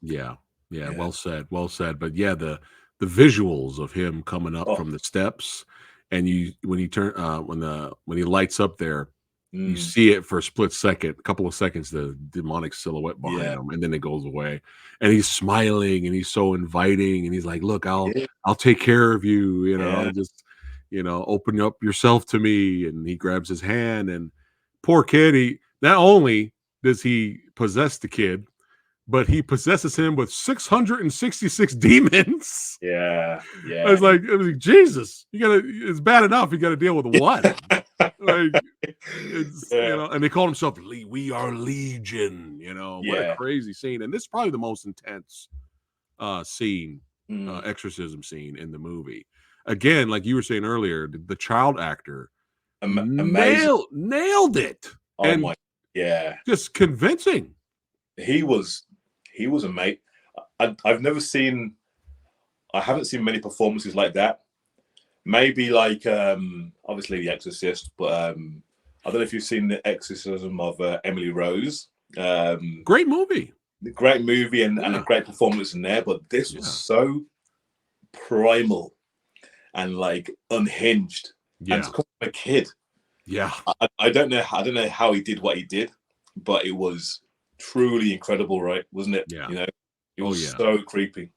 Yeah. Well said. But yeah, the visuals of him coming up from the steps, and when he lights up there, you see it for a split second, a couple of seconds, the demonic silhouette behind him, and then it goes away. And he's smiling and he's so inviting, and he's like, "Look, I'll take care of you, just open up yourself to me." And he grabs his hand, and poor kid, he not only does he possess the kid, but he possesses him with 666 demons. Yeah. I was like, Jesus, it's bad enough. You got to deal with one. And they call themselves, we are Legion, what a crazy scene. And this is probably the most intense scene, exorcism scene in the movie. Again, like you were saying earlier, the child actor nailed it. Oh, just convincing. He was a mate. I haven't seen many performances like that. Maybe like obviously The Exorcist, but I don't know if you've seen The Exorcism of Emily Rose. Great movie. And a great performance in there. But this was so primal and like unhinged. And to come from a kid. Yeah. I don't know how he did what he did, but it was truly incredible, right? Wasn't it? Yeah. It was so creepy.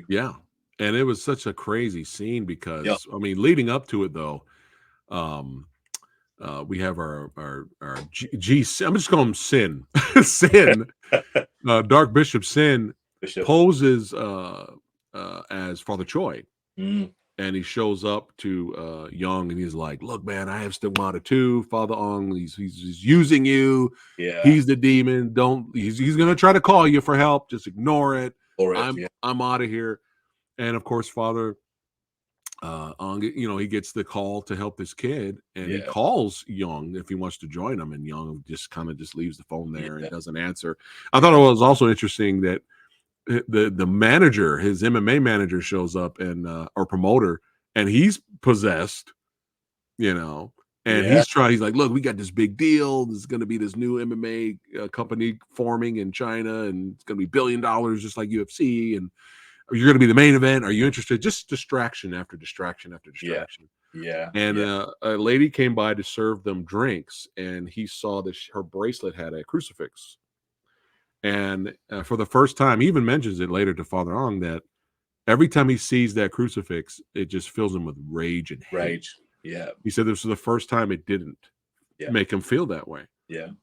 Yeah. And it was such a crazy scene because leading up to it though, we have our G I'm just calling him Sin. Sin. Dark Bishop Sin poses as Father Choi. And he shows up to Young, and he's like, "Look, man, I have stigmata too. Father Ong, he's using you. Yeah, he's the demon. He's gonna try to call you for help. Just ignore it. I'm out of here." And of course, Father Ong, he gets the call to help this kid, and he calls Young if he wants to join him, and Young just leaves the phone there and doesn't answer. I thought it was also interesting that the manager, his MMA manager, shows up and or promoter, and he's possessed, and he's like, "Look, we got this big deal. There's going to be this new MMA company forming in China, and it's going to be $1 billion, just like UFC, and you're going to be the main event. Are you interested?" Just distraction after distraction after distraction. And a lady came by to serve them drinks, and he saw that her bracelet had a crucifix. And for the first time, he even mentions it later to Father Ong that every time he sees that crucifix, it just fills him with rage and hate. He said this was the first time it didn't make him feel that way.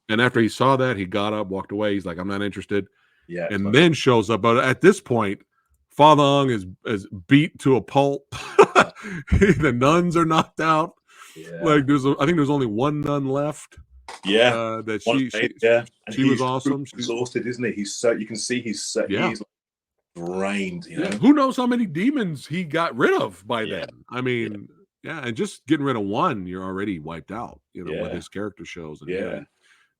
And after he saw that, he got up, walked away. He's like, "I'm not interested." And then shows up. But at this point, Father Ong is beat to a pulp. The nuns are knocked out. Like I think there's only one nun left. That she was awesome. She's exhausted, isn't he? You can see he's he's drained. Who knows how many demons he got rid of by then? I mean, and just getting rid of one, you're already wiped out. What his character shows. And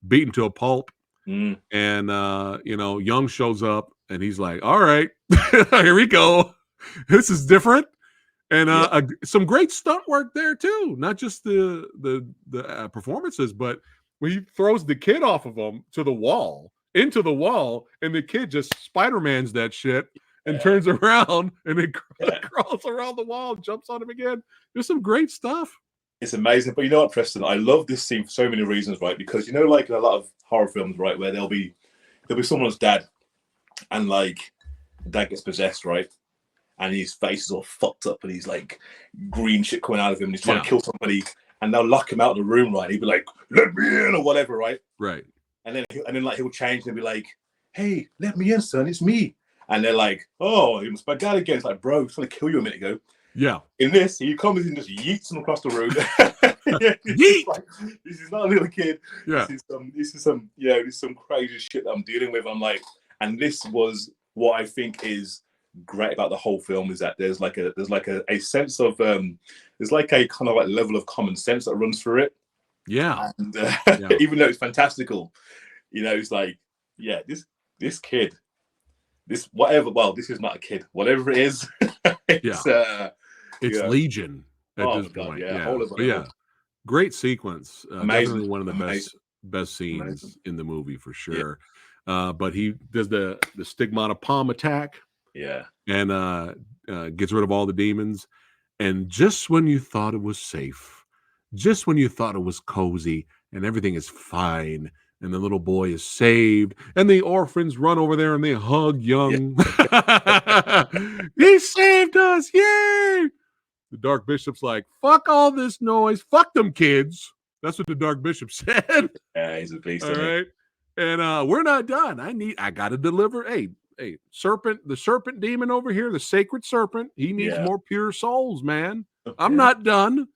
beaten to a pulp. And Young shows up, and he's like, "All right, here we go. This is different." And some great stunt work there too. Not just the performances, but when he throws the kid off of him to the wall, into the wall, and the kid just Spider-Man's that shit and turns around and then crawls around the wall, jumps on him again. There's some great stuff. It's amazing. But you know what, Preston? I love this scene for so many reasons, right? Because you know, like in a lot of horror films, right, where there'll be someone's dad, and like dad gets possessed, right? And his face is all fucked up, and he's like green shit coming out of him, and he's trying to kill somebody, and they'll lock him out of the room, right? He'd be like, "Let me in," or whatever, right? Right. And then like he'll change and be like, "Hey, let me in, son. It's me." And they're like, "Oh, it was my dad again." It's like, bro, he's trying to kill you a minute ago. Yeah. In this, he comes and just yeets him across the room. Yeet! Like, this is not a little kid. Yeah. This is some crazy shit that I'm dealing with. I'm like, and this was what I think is great about the whole film, is that there's like a sense of there's like a kind of like level of common sense that runs through it. Yeah. And even though it's fantastical, you know, it's like, yeah, this kid, this whatever. Well, this is not a kid. Whatever it is, it's Legion at this point. Yeah. Great sequence. Definitely one of the best scenes in the movie for sure. Yeah. But he does the stigmata palm attack. Yeah. And gets rid of all the demons. And just when you thought it was safe, just when you thought it was cozy and everything is fine, and the little boy is saved, and the orphans run over there and they hug Young. Yeah. He saved us. Yay! The Dark Bishop's like, fuck all this noise. Fuck them kids. That's what the Dark Bishop said. Yeah, he's a beast. All right. And we're not done. I got to deliver. Hey, serpent, the serpent demon over here, the sacred serpent, he needs more pure souls, man. I'm not done.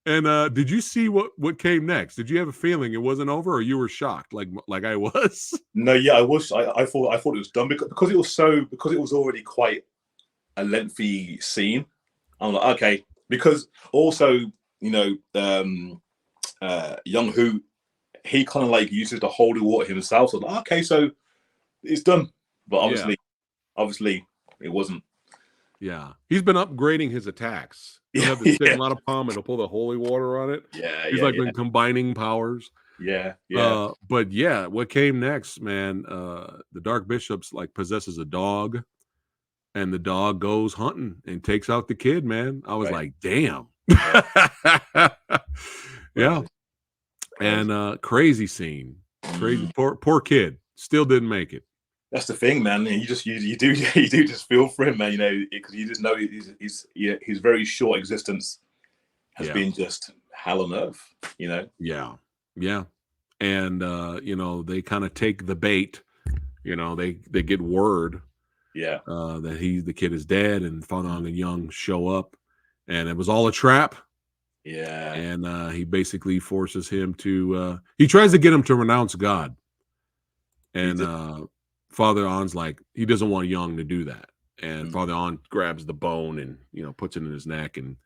And did you see what came next? Did you have a feeling it wasn't over, or you were shocked like I was? No, yeah, I was. I thought it was done because it was already quite a lengthy scene. I'm like, okay, because also, you know, Young Hu, he kind of like uses the holy water himself. So I'm like, okay, so it's done. But obviously, it wasn't. Yeah, he's been upgrading his attacks. He'll have the stigmata palm and he'll pull the holy water on it. Yeah, he's been combining powers. Yeah. But yeah, what came next, man? The Dark Bishop's like possesses a dog, and the dog goes hunting and takes out the kid. Man, I was like, damn. Yeah, and crazy scene. Crazy poor kid. Still didn't make it. That's the thing, man. You do just feel for him, man. You know, because you just know his very short existence has been just hell on earth. You know. Yeah. And you know, they kind of take the bait. You know, they get word. That the kid is dead, and Father Ong and Young show up, and it was all a trap. Yeah. And he basically forces him to. He tries to get him to renounce God, and Father On's like, he doesn't want Young to do that. And Father On grabs the bone and, you know, puts it in his neck, and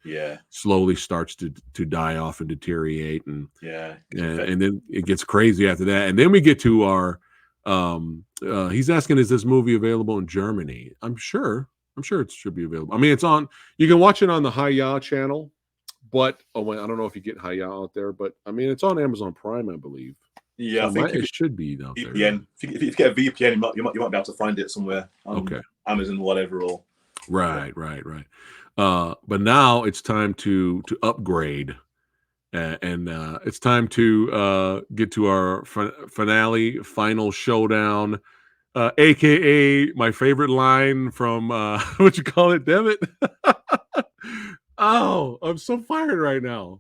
slowly starts to die off and deteriorate. And and then it gets crazy after that. And then we get to our he's asking, is this movie available in Germany? I'm sure it should be available. I mean, you can watch it on the Hi-Ya channel, but I don't know if you get Hi-Ya out there, but I mean, it's on Amazon Prime, I believe. Yeah, so I think it should be out there. VPN. If you get a VPN, you might be able to find it somewhere. Amazon, whatever, or right. But now it's time to upgrade, and it's time to get to our final showdown, aka my favorite line from what you call it, damn it. Oh, I'm so fired right now.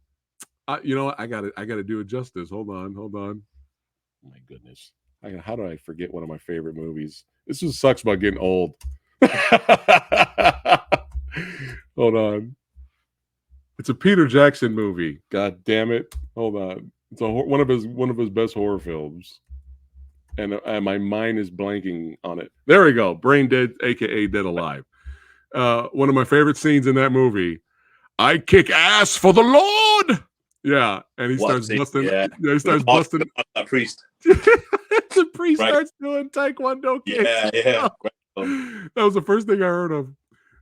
You know what? I gotta do it justice. Hold on. Oh my goodness. How do I forget one of my favorite movies? This just sucks about getting old. Hold on. It's a Peter Jackson movie. God damn it. Hold on. It's one of his best horror films. And my mind is blanking on it. There we go. Brain Dead, aka Dead Alive. One of my favorite scenes in that movie. I kick ass for the Lord. Yeah, and he starts busting. Yeah, he starts busting. A priest. The priest starts doing Taekwondo kicks. Yeah. That was the first thing I heard of.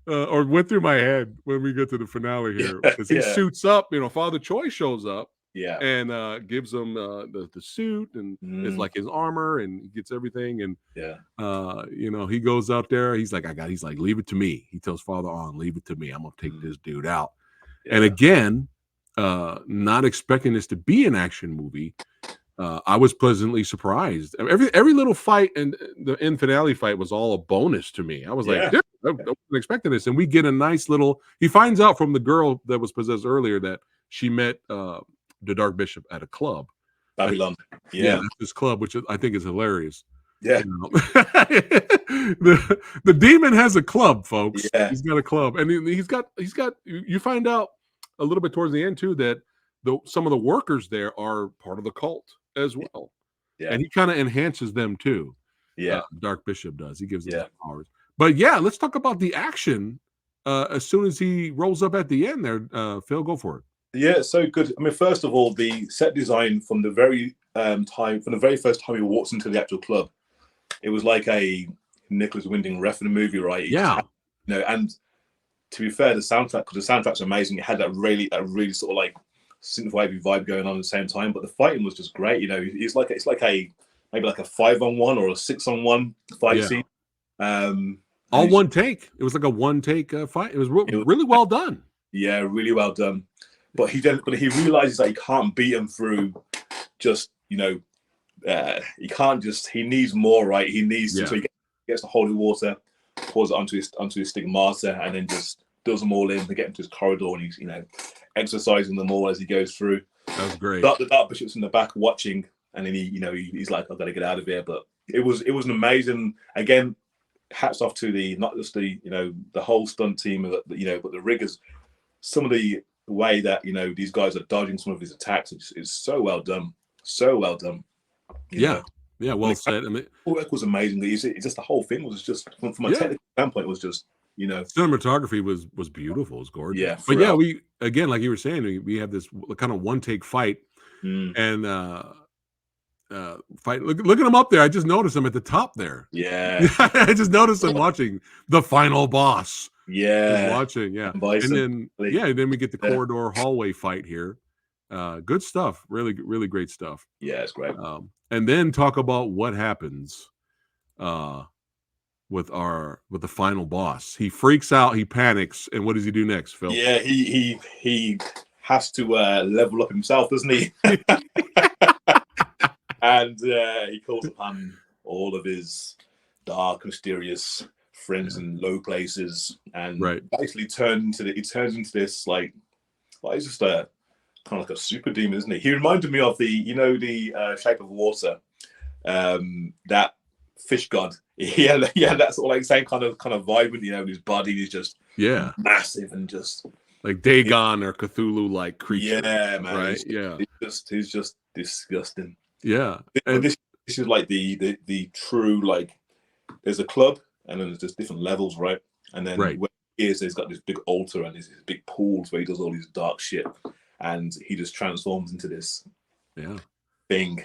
or went through my head when we get to the finale here, because he suits up. Father Choi shows up and gives him the suit, and it's like his armor, and he gets everything. And he goes out there. He's like, leave it to me. He tells Father On, leave it to me. I'm gonna take this dude out. And again, not expecting this to be an action movie, I was pleasantly surprised. Every little fight, and the end finale fight was all a bonus to me. I was like, dude, I wasn't expecting this. And we get a nice little. He finds out from the girl that was possessed earlier that she met the Dark Bishop at a club, Babylon. That's this club, which I think is hilarious. Yeah. The demon has a club, folks. Yeah. He's got a club, and he's got. You find out a little bit towards the end too that some of the workers there are part of the cult as well. Yeah. And he kind of enhances them too. Yeah. Dark Bishop does. He gives them powers. But yeah, let's talk about the action as soon as he rolls up at the end there. Phil, go for it. Yeah, so good. I mean, first of all, the set design from the very first time he walks into the actual club, it was like a Nicholas Winding Refn movie, right? And to be fair, the soundtrack, because the soundtrack's amazing, it had that really sort of like synth vibe going on at the same time. But the fighting was just great. It's like maybe like a 5-on-1 or a 6-on-1 fight scene. All one take. It was like a one take fight. It was really well done. Yeah, really well done. But he realizes that he can't beat him through just he can't just. He needs more, right? He needs to. So he gets the holy water, pours it onto his stigmata, and then just does them all in to get into his corridor, and he's exercising them all as he goes through. That was great. The Dark Bishop's in the back watching, and then he's like, I've got to get out of here. But it was an amazing. Again, hats off to not just the whole stunt team, but the riggers. Some of the way that these guys are dodging some of his attacks is so well done. So well done. Well said. I mean, work was amazing. It's just the whole thing was just from a technical standpoint, it was just cinematography was beautiful. It was gorgeous. Yeah, but we again, like you were saying, we have this kind of one take fight, and fight. Look at him up there. I just noticed him at the top there. Yeah, I just noticed him watching the final boss. Yeah, watching. Yeah, and then we get the corridor hallway fight here. Good stuff. Really, really great stuff. Yeah, it's great. And then talk about what happens with the final boss. He freaks out, he panics, and what does he do next, Phil? Yeah, he has to level up himself, doesn't he? And he calls upon all of his dark, mysterious friends in low places, and basically turns into this it's just a kind of like a super demon, isn't he? He reminded me of the Shape of Water, that fish god. Yeah, that's all like same kind of vibe. His body is just massive and just like Dagon or Cthulhu like creature. Yeah, man. Right? He's just disgusting. Yeah, and this is like the true there's a club and then there's just different levels, right? And then where he is, there's got this big altar and there's this big pools where he does all these dark shit. And he just transforms into this thing.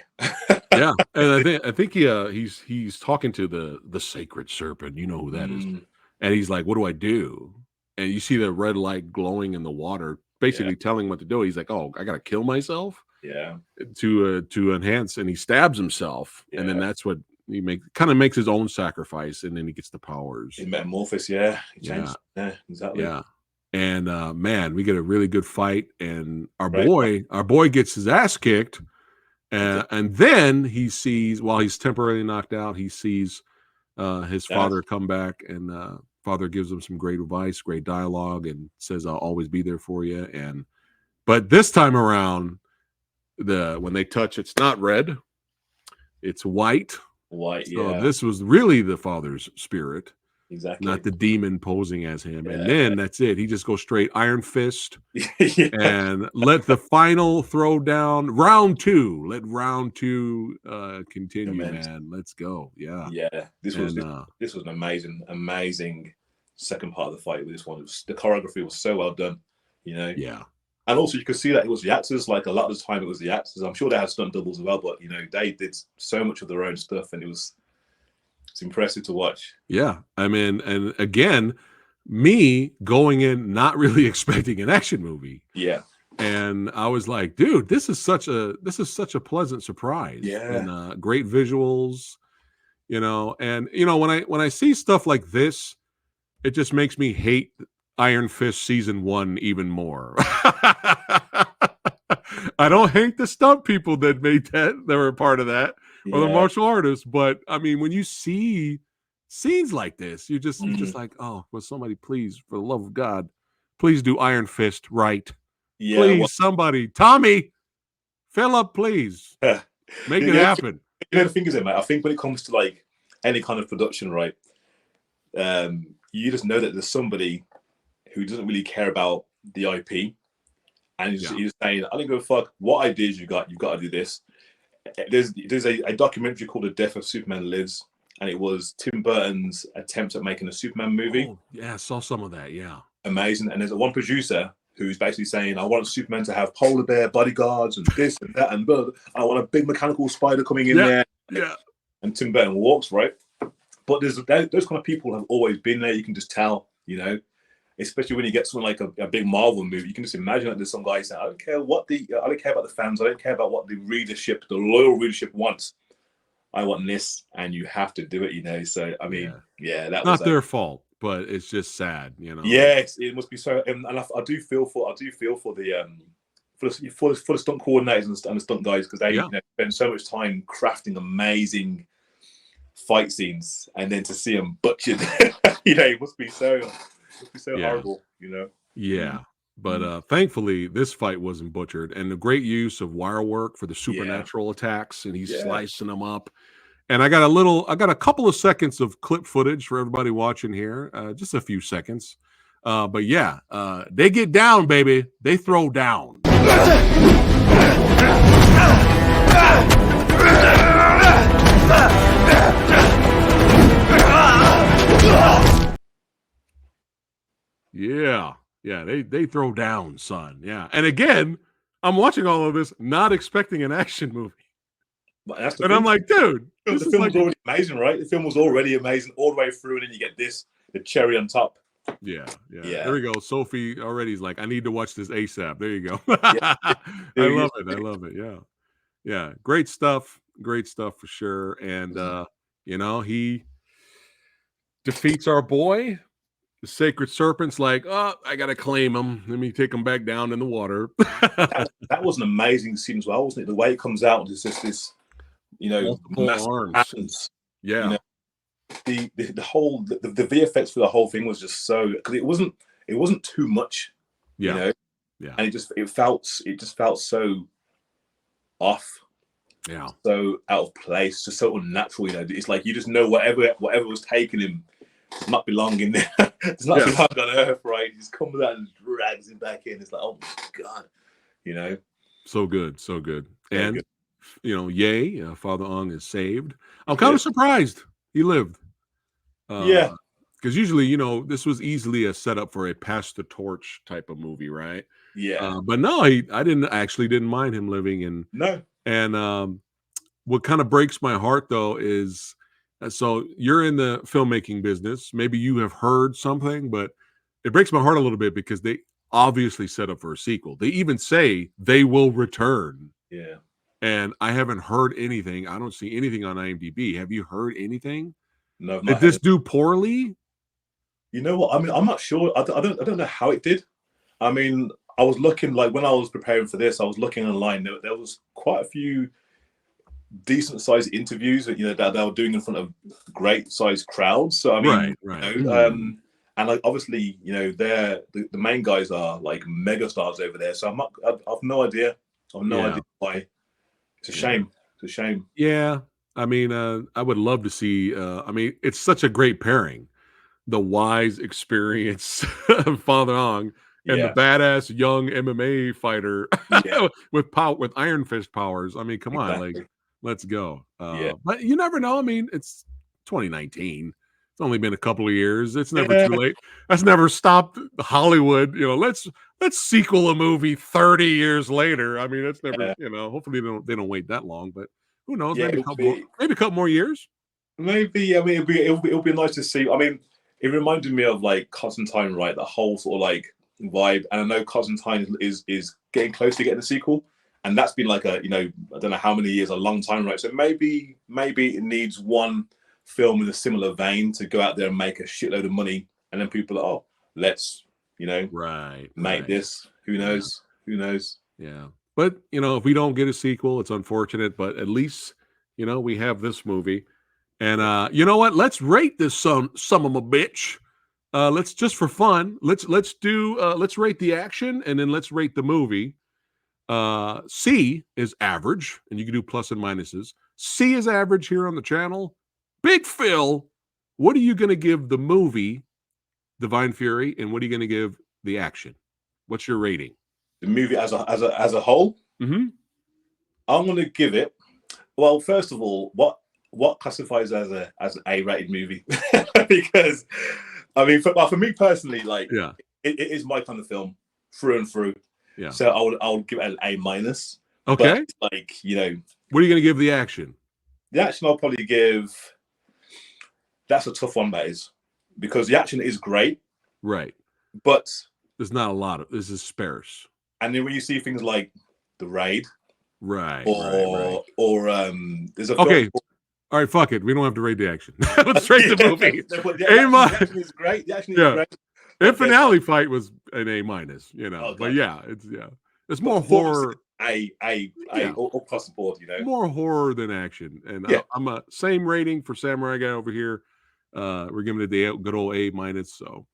Yeah, and I think he's talking to the sacred serpent. You know who that is. And he's like, "What do I do?" And you see the red light glowing in the water, basically telling him what to do. He's like, "Oh, I gotta kill myself." Yeah. To enhance, and he stabs himself, and then that's what he makes his own sacrifice, and then he gets the powers. He metamorphosed. Yeah. He changed. Yeah. Exactly. Yeah. And man, we get a really good fight, and our boy gets his ass kicked, and then he sees, while he's temporarily knocked out, he sees his father come back, and father gives him some great advice, great dialogue, and says, "I'll always be there for you." But this time around, when they touch, it's not red, it's white. So this was really the father's spirit. Exactly. Not the demon posing as him. And then that's it. He just goes straight Iron Fist and let the final throw down round 2. Let round 2 continue, man. Let's go. Yeah. Yeah. This was an amazing second part of the fight with this one. The choreography was so well done, Yeah. And also you could see that it was the actors. Like a lot of the time it was the actors. I'm sure they had stunt doubles as well, but they did so much of their own stuff, and it's impressive to watch. Yeah, I mean, and again, me going in not really expecting an action movie. Yeah. And I was like, dude, this is such a pleasant surprise. Yeah. And great visuals, and when I see stuff like this, it just makes me hate Iron Fist season 1 even more. I don't hate the stunt people that made that were a part of that, or the Yeah. martial artists, but I mean, when you see scenes like this, you're just like, oh, will somebody please, for the love of God, please do Iron Fist right. Yeah. Please, somebody, Tommy, Philip, please Well, make it happen. the thing is, mate, I think when it comes to like any kind of production, right, you just know that there's somebody who doesn't really care about the IP, and he's just saying, I don't give a fuck what ideas you've got to do this. There's a documentary called The Death of Superman Lives, and it was Tim Burton's attempt at making a Superman movie. Oh, yeah, I saw some of that. Yeah. Amazing. And there's one producer who's basically saying, I want Superman to have polar bear bodyguards and this and that, and blah. I want a big mechanical spider coming in there. Yeah. And Tim Burton walks, right? But those kind of people have always been there. You can just tell, especially when you get something like a big Marvel movie. You can just imagine that there's some guy saying, I don't care about the fans. I don't care about what the loyal readership wants. I want this, and you have to do it, So, I mean, that was not their fault, but it's just sad, Yes, it must be so. And I do feel for the for the stunt coordinators and the stunt guys, because they spend so much time crafting amazing fight scenes, and then to see them butchered, it must be so horrible, Yeah. But thankfully, this fight wasn't butchered, and the great use of wire work for the supernatural attacks, and he's slicing them up. And I got a couple of seconds of clip footage for everybody watching here, just a few seconds. But they get down, baby. They throw down. Yeah, they throw down, son. Yeah. And again, I'm watching all of this not expecting an action movie. And I'm like, dude, the film was already amazing, right? The film was already amazing all the way through, and then you get the cherry on top. Yeah. There we go. Sophie already is like, I need to watch this ASAP. There you go. I love it. Yeah. Great stuff for sure. And he defeats our boy. The sacred serpent's like, oh, I gotta claim him. Let me take him back down in the water. that was an amazing scene as well, wasn't it? The way it comes out, it's just this, multiple arms. Yeah. The whole VFX for the whole thing was just so, because it wasn't too much. Yeah. And it felt so off. Yeah. So out of place, just so unnatural. It's like you just know whatever was taking him does not belong in there. It's not belong on Earth, right? He just comes out and drags him back in. It's like, oh my God, So good. And good. Father Ong is saved. I'm kind of surprised he lived. Because usually, this was easily a setup for a pass the torch type of movie, right? Yeah. But no, I didn't mind him living. And what kind of breaks my heart though is, so you're in the filmmaking business. Maybe you have heard something, but it breaks my heart a little bit because they obviously set up for a sequel. They even say they will return. Yeah. And I haven't heard anything. I don't see anything on IMDb. Have you heard anything? No. Did this do poorly? You know what? I mean, I'm not sure. I don't know how it did. I mean, I was looking, like when I was preparing for this, I was looking online. There was quite a few decent sized interviews that that they were doing in front of great sized crowds. So I mean, right. And like obviously, they're the main guys are like mega stars over there. So I've no idea. I've no idea why. It's a shame. It's a shame. Yeah. I mean, I would love to see. I mean, it's such a great pairing. The wise, experienced Father Ong and the badass young MMA fighter with Iron Fist powers. I mean, come on, like, let's go. But you never know. I mean, it's 2019. It's only been a couple of years. It's never too late. That's never stopped Hollywood. Let's sequel a movie 30 years later. I mean, it's never. Hopefully they don't wait that long. But who knows? Maybe a couple more years. Maybe. I mean, it'll be nice to see. I mean, It reminded me of like Constantine, right? The whole sort of like vibe. And I know Constantine is getting close to getting a sequel, and that's been like a, you know, I don't know how many years, a long time, right? So maybe it needs one film in a similar vein to go out there and make a shitload of money, and then people are, oh, let's, you know, make this. Who knows? Who knows? Yeah. But, you know, if we don't get a sequel, it's unfortunate, but at least, you know, we have this movie. And you know what? Let's rate this son of a bitch. Let's just for fun. Let's rate the action, and then let's rate the movie. C is average, and you can do plus and minuses. C is average here on the channel. Big Phil, what are you going to give the movie Divine Fury, and what are you going to give the action? What's your rating? The movie as a whole? Mm-hmm. I'm going to give it, well, first of all, what classifies as an A-rated movie? Because I mean, for me personally, like, it is my kind of film through and through. Yeah. So I'll give it an A-. Okay. But, like, you know, what are you going to give the action? The action I'll probably give. That's a tough one, that is, because the action is great, right? But there's not a lot of this is sparse. And then when you see things like The Raid, right, or there's a okay. All right, fuck it. We don't have to rate the action. Let's rate the movie. The action is great. The action is great. The finale fight was an A-, you know. Okay. But yeah, it's more horror. Across the board, you know. More horror than action. And I'm a same rating for Samurai Guy over here. We're giving it the good old A-. So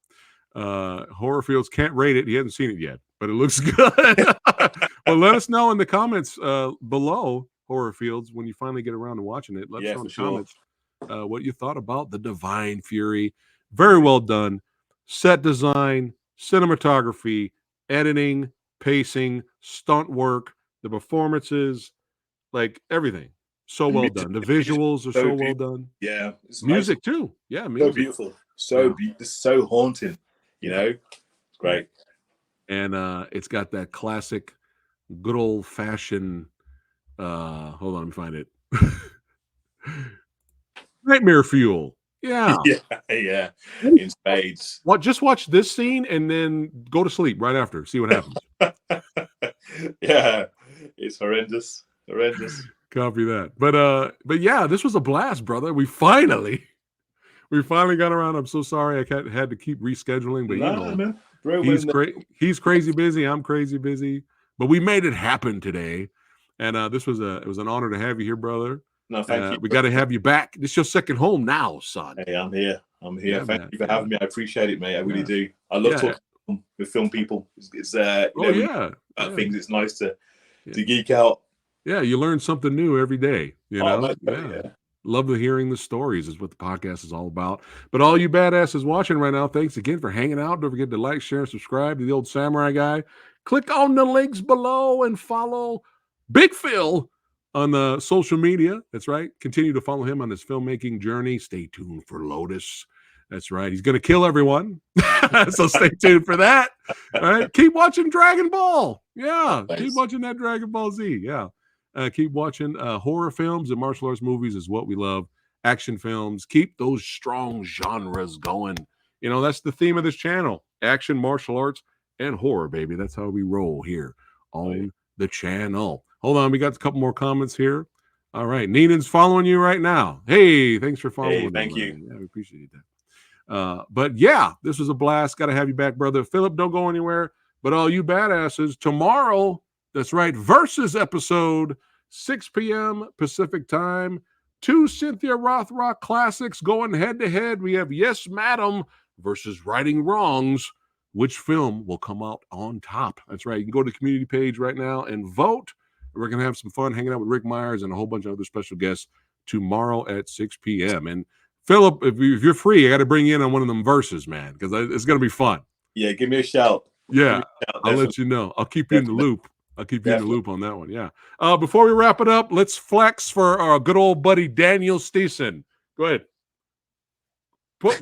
Horror Fields can't rate it. He hasn't seen it yet, but it looks good. Well, let us know in the comments below, Horror Fields, when you finally get around to watching it. Let us know in the comments what you thought about the Divine Fury. Very well done. Set design, cinematography, editing, pacing, stunt work, the performances, like everything. So well done. The visuals are so well done. Yeah. Music too. Yeah, music. So beautiful. So haunting, you know. It's great. And it's got that classic, good old fashioned hold on, let me find it. Nightmare fuel. Yeah. Yeah. In spades. Just watch this scene and then go to sleep right after. See what happens. Yeah. It's horrendous. Copy that. But yeah, this was a blast, brother. We finally got around. I'm so sorry I had to keep rescheduling, but you know, man. Bro, he's crazy busy. I'm crazy busy, but we made it happen today. And it was an honor to have you here, brother. No, thank you. We got to have you back. This is your second home now, son. Hey, I'm here. Yeah, thank you for having me. I appreciate it, mate. I really do. I love talking with film people. It's things. It's nice to geek out. Yeah, you learn something new every day. You know, love hearing the stories is what the podcast is all about. But all you badasses watching right now, thanks again for hanging out. Don't forget to like, share, and subscribe to the old Samurai Guy. Click on the links below and follow Big Phil on the social media. That's right. Continue to follow him on his filmmaking journey. Stay tuned for Lotus. That's right. He's going to kill everyone. So stay tuned for that. All right. Keep watching Dragon Ball. Yeah. Thanks. Keep watching that Dragon Ball Z. Yeah. Keep watching horror films and martial arts movies is what we love. Action films. Keep those strong genres going. You know, that's the theme of this channel. Action, martial arts, and horror, baby. That's how we roll here on the channel. Hold on. We got a couple more comments here. All right. Neenan's following you right now. Hey, thanks for following. Hey, thank you. Yeah, we appreciate that. But yeah, this was a blast. Got to have you back, brother. Philip, don't go anywhere. But all you badasses, tomorrow, that's right, Versus episode, 6 p.m. Pacific time. 2 Cynthia Rothrock classics going head-to-head. We have Yes, Madam versus Righting Wrongs. Which film will come out on top? That's right. You can go to the community page right now and vote. We're going to have some fun hanging out with Rick Myers and a whole bunch of other special guests tomorrow at 6 p.m. And Philip, if you're free, I got to bring you in on one of them verses, man, because it's going to be fun. Yeah, give me a shout. Yeah, I'll let you know. I'll keep you in the loop. I'll keep you in the loop on that one. Yeah. Before we wrap it up, let's flex for our good old buddy Daniel Steeson. Go ahead.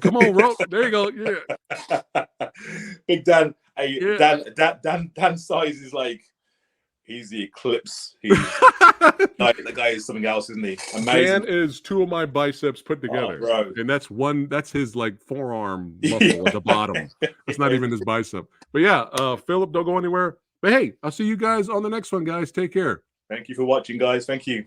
Come on, Ro. There you go. Yeah. Big Dan. Hey, Dan size is like He's the eclipse. He's the guy is something else, isn't he? Amazing. Dan is 2 of my biceps put together, bro. and that's one. That's his like forearm muscle at the bottom. It's not even his bicep. But yeah, Philip, don't go anywhere. But hey, I'll see you guys on the next one, guys. Take care. Thank you for watching, guys. Thank you.